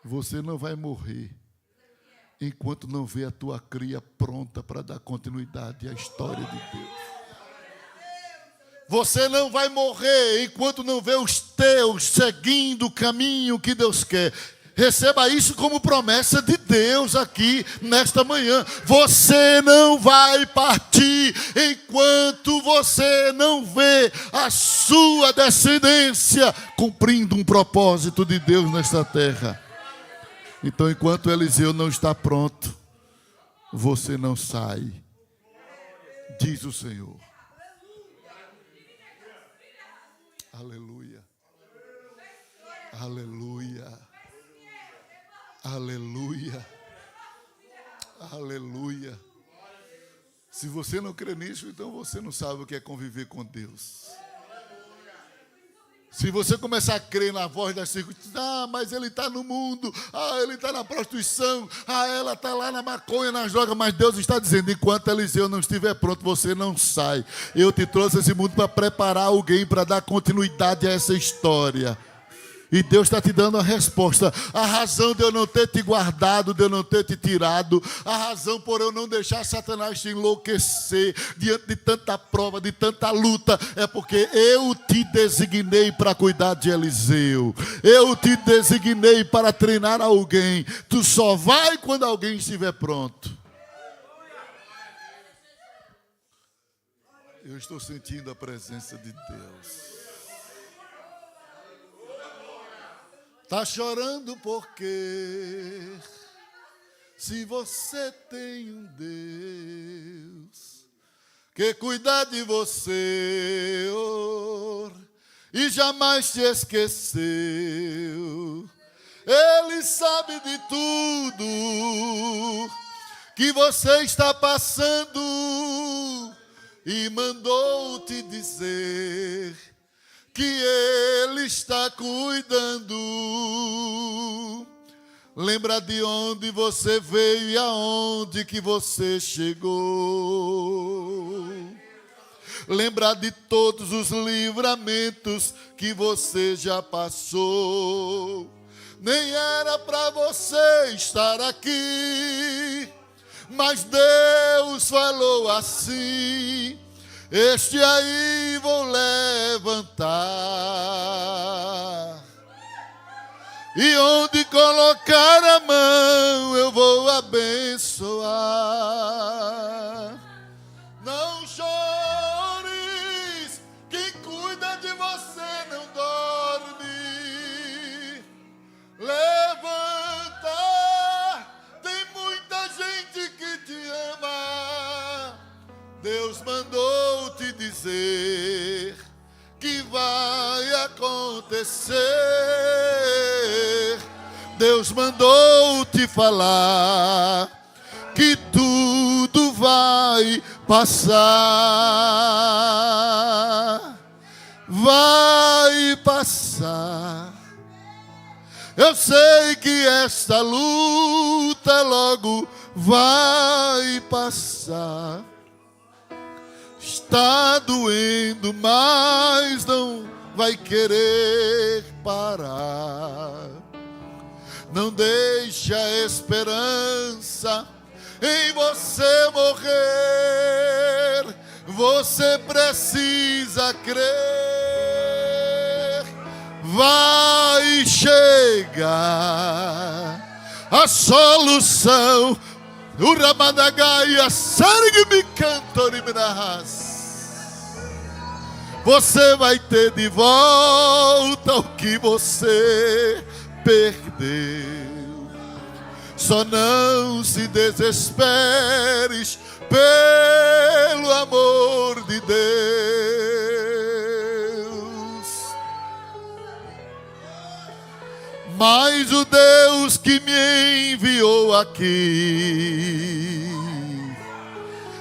Você não vai morrer enquanto não vê a tua cria pronta para dar continuidade à história de Deus. Você não vai morrer enquanto não vê os teus seguindo o caminho que Deus quer. Receba isso como promessa de Deus aqui nesta manhã. Você não vai partir enquanto você não vê a sua descendência cumprindo um propósito de Deus nesta terra. Então, enquanto Eliseu não está pronto, você não sai, diz o Senhor. Aleluia. Aleluia. Aleluia. Aleluia. Se você não crê nisso, então você não sabe o que é conviver com Deus. Se você começar a crer na voz das circunstâncias, mas ele está no mundo, ele está na prostituição, ela está lá na maconha, nas drogas, mas Deus está dizendo, enquanto Eliseu não estiver pronto, você não sai. Eu te trouxe esse mundo para preparar alguém, para dar continuidade a essa história. E Deus está te dando a resposta. A razão de eu não ter te guardado, de eu não ter te tirado, a razão por eu não deixar Satanás te enlouquecer diante de tanta prova, de tanta luta, é porque eu te designei para cuidar de Eliseu. Eu te designei para treinar alguém. Tu só vai quando alguém estiver pronto. Eu estou sentindo a presença de Deus. Tá chorando porque se você tem um Deus que cuida de você e jamais te esqueceu, Ele sabe de tudo que você está passando e mandou te dizer que Ele está cuidando. Lembra de onde você veio e aonde que você chegou. Lembra de todos os livramentos que você já passou. Nem era para você estar aqui, mas Deus falou assim: este aí vou levantar, e onde colocar a mão eu vou abençoar. Não chores, quem cuida de você não dorme. Levanta, tem muita gente que te ama. Deus mandou te dizer que vai acontecer. Deus mandou te falar que tudo vai passar. Vai passar. Eu sei que esta luta logo vai passar. Está doendo, mas não vai querer parar. Não deixe a esperança em você morrer. Você precisa crer. Vai chegar a solução. Uramadagaia, sangue me cantori minahas. Você vai ter de volta o que você perdeu. Só não se desesperes, pelo amor de Deus. Mas o Deus que me enviou aqui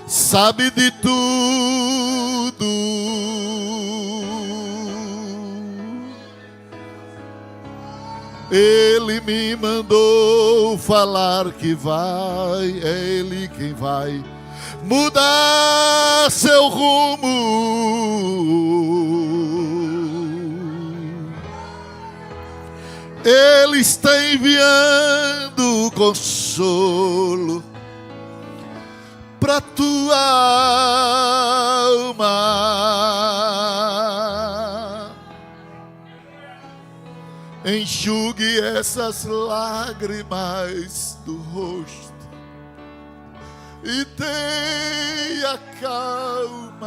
sabe de tudo. Ele me mandou falar que vai, é Ele quem vai mudar seu rumo. Ele está enviando consolo para tua alma. Enxugue essas lágrimas do rosto e tenha calma.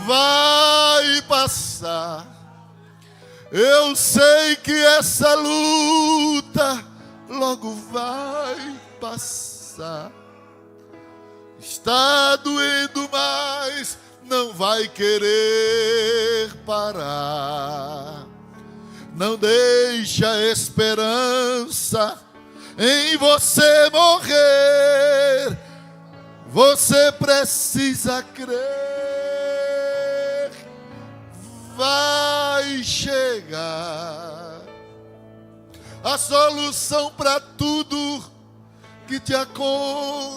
Vai passar. Eu sei que essa luta logo vai passar. Está doendo, mas não vai querer parar. Não deixe a esperança em você morrer. Você precisa crer. Vai chegar a solução para tudo que te aconteceu.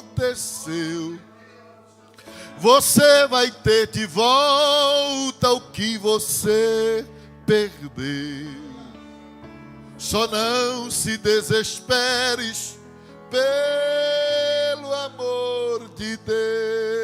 Você vai ter de volta o que você perdeu. Só não se desesperes pelo amor de Deus.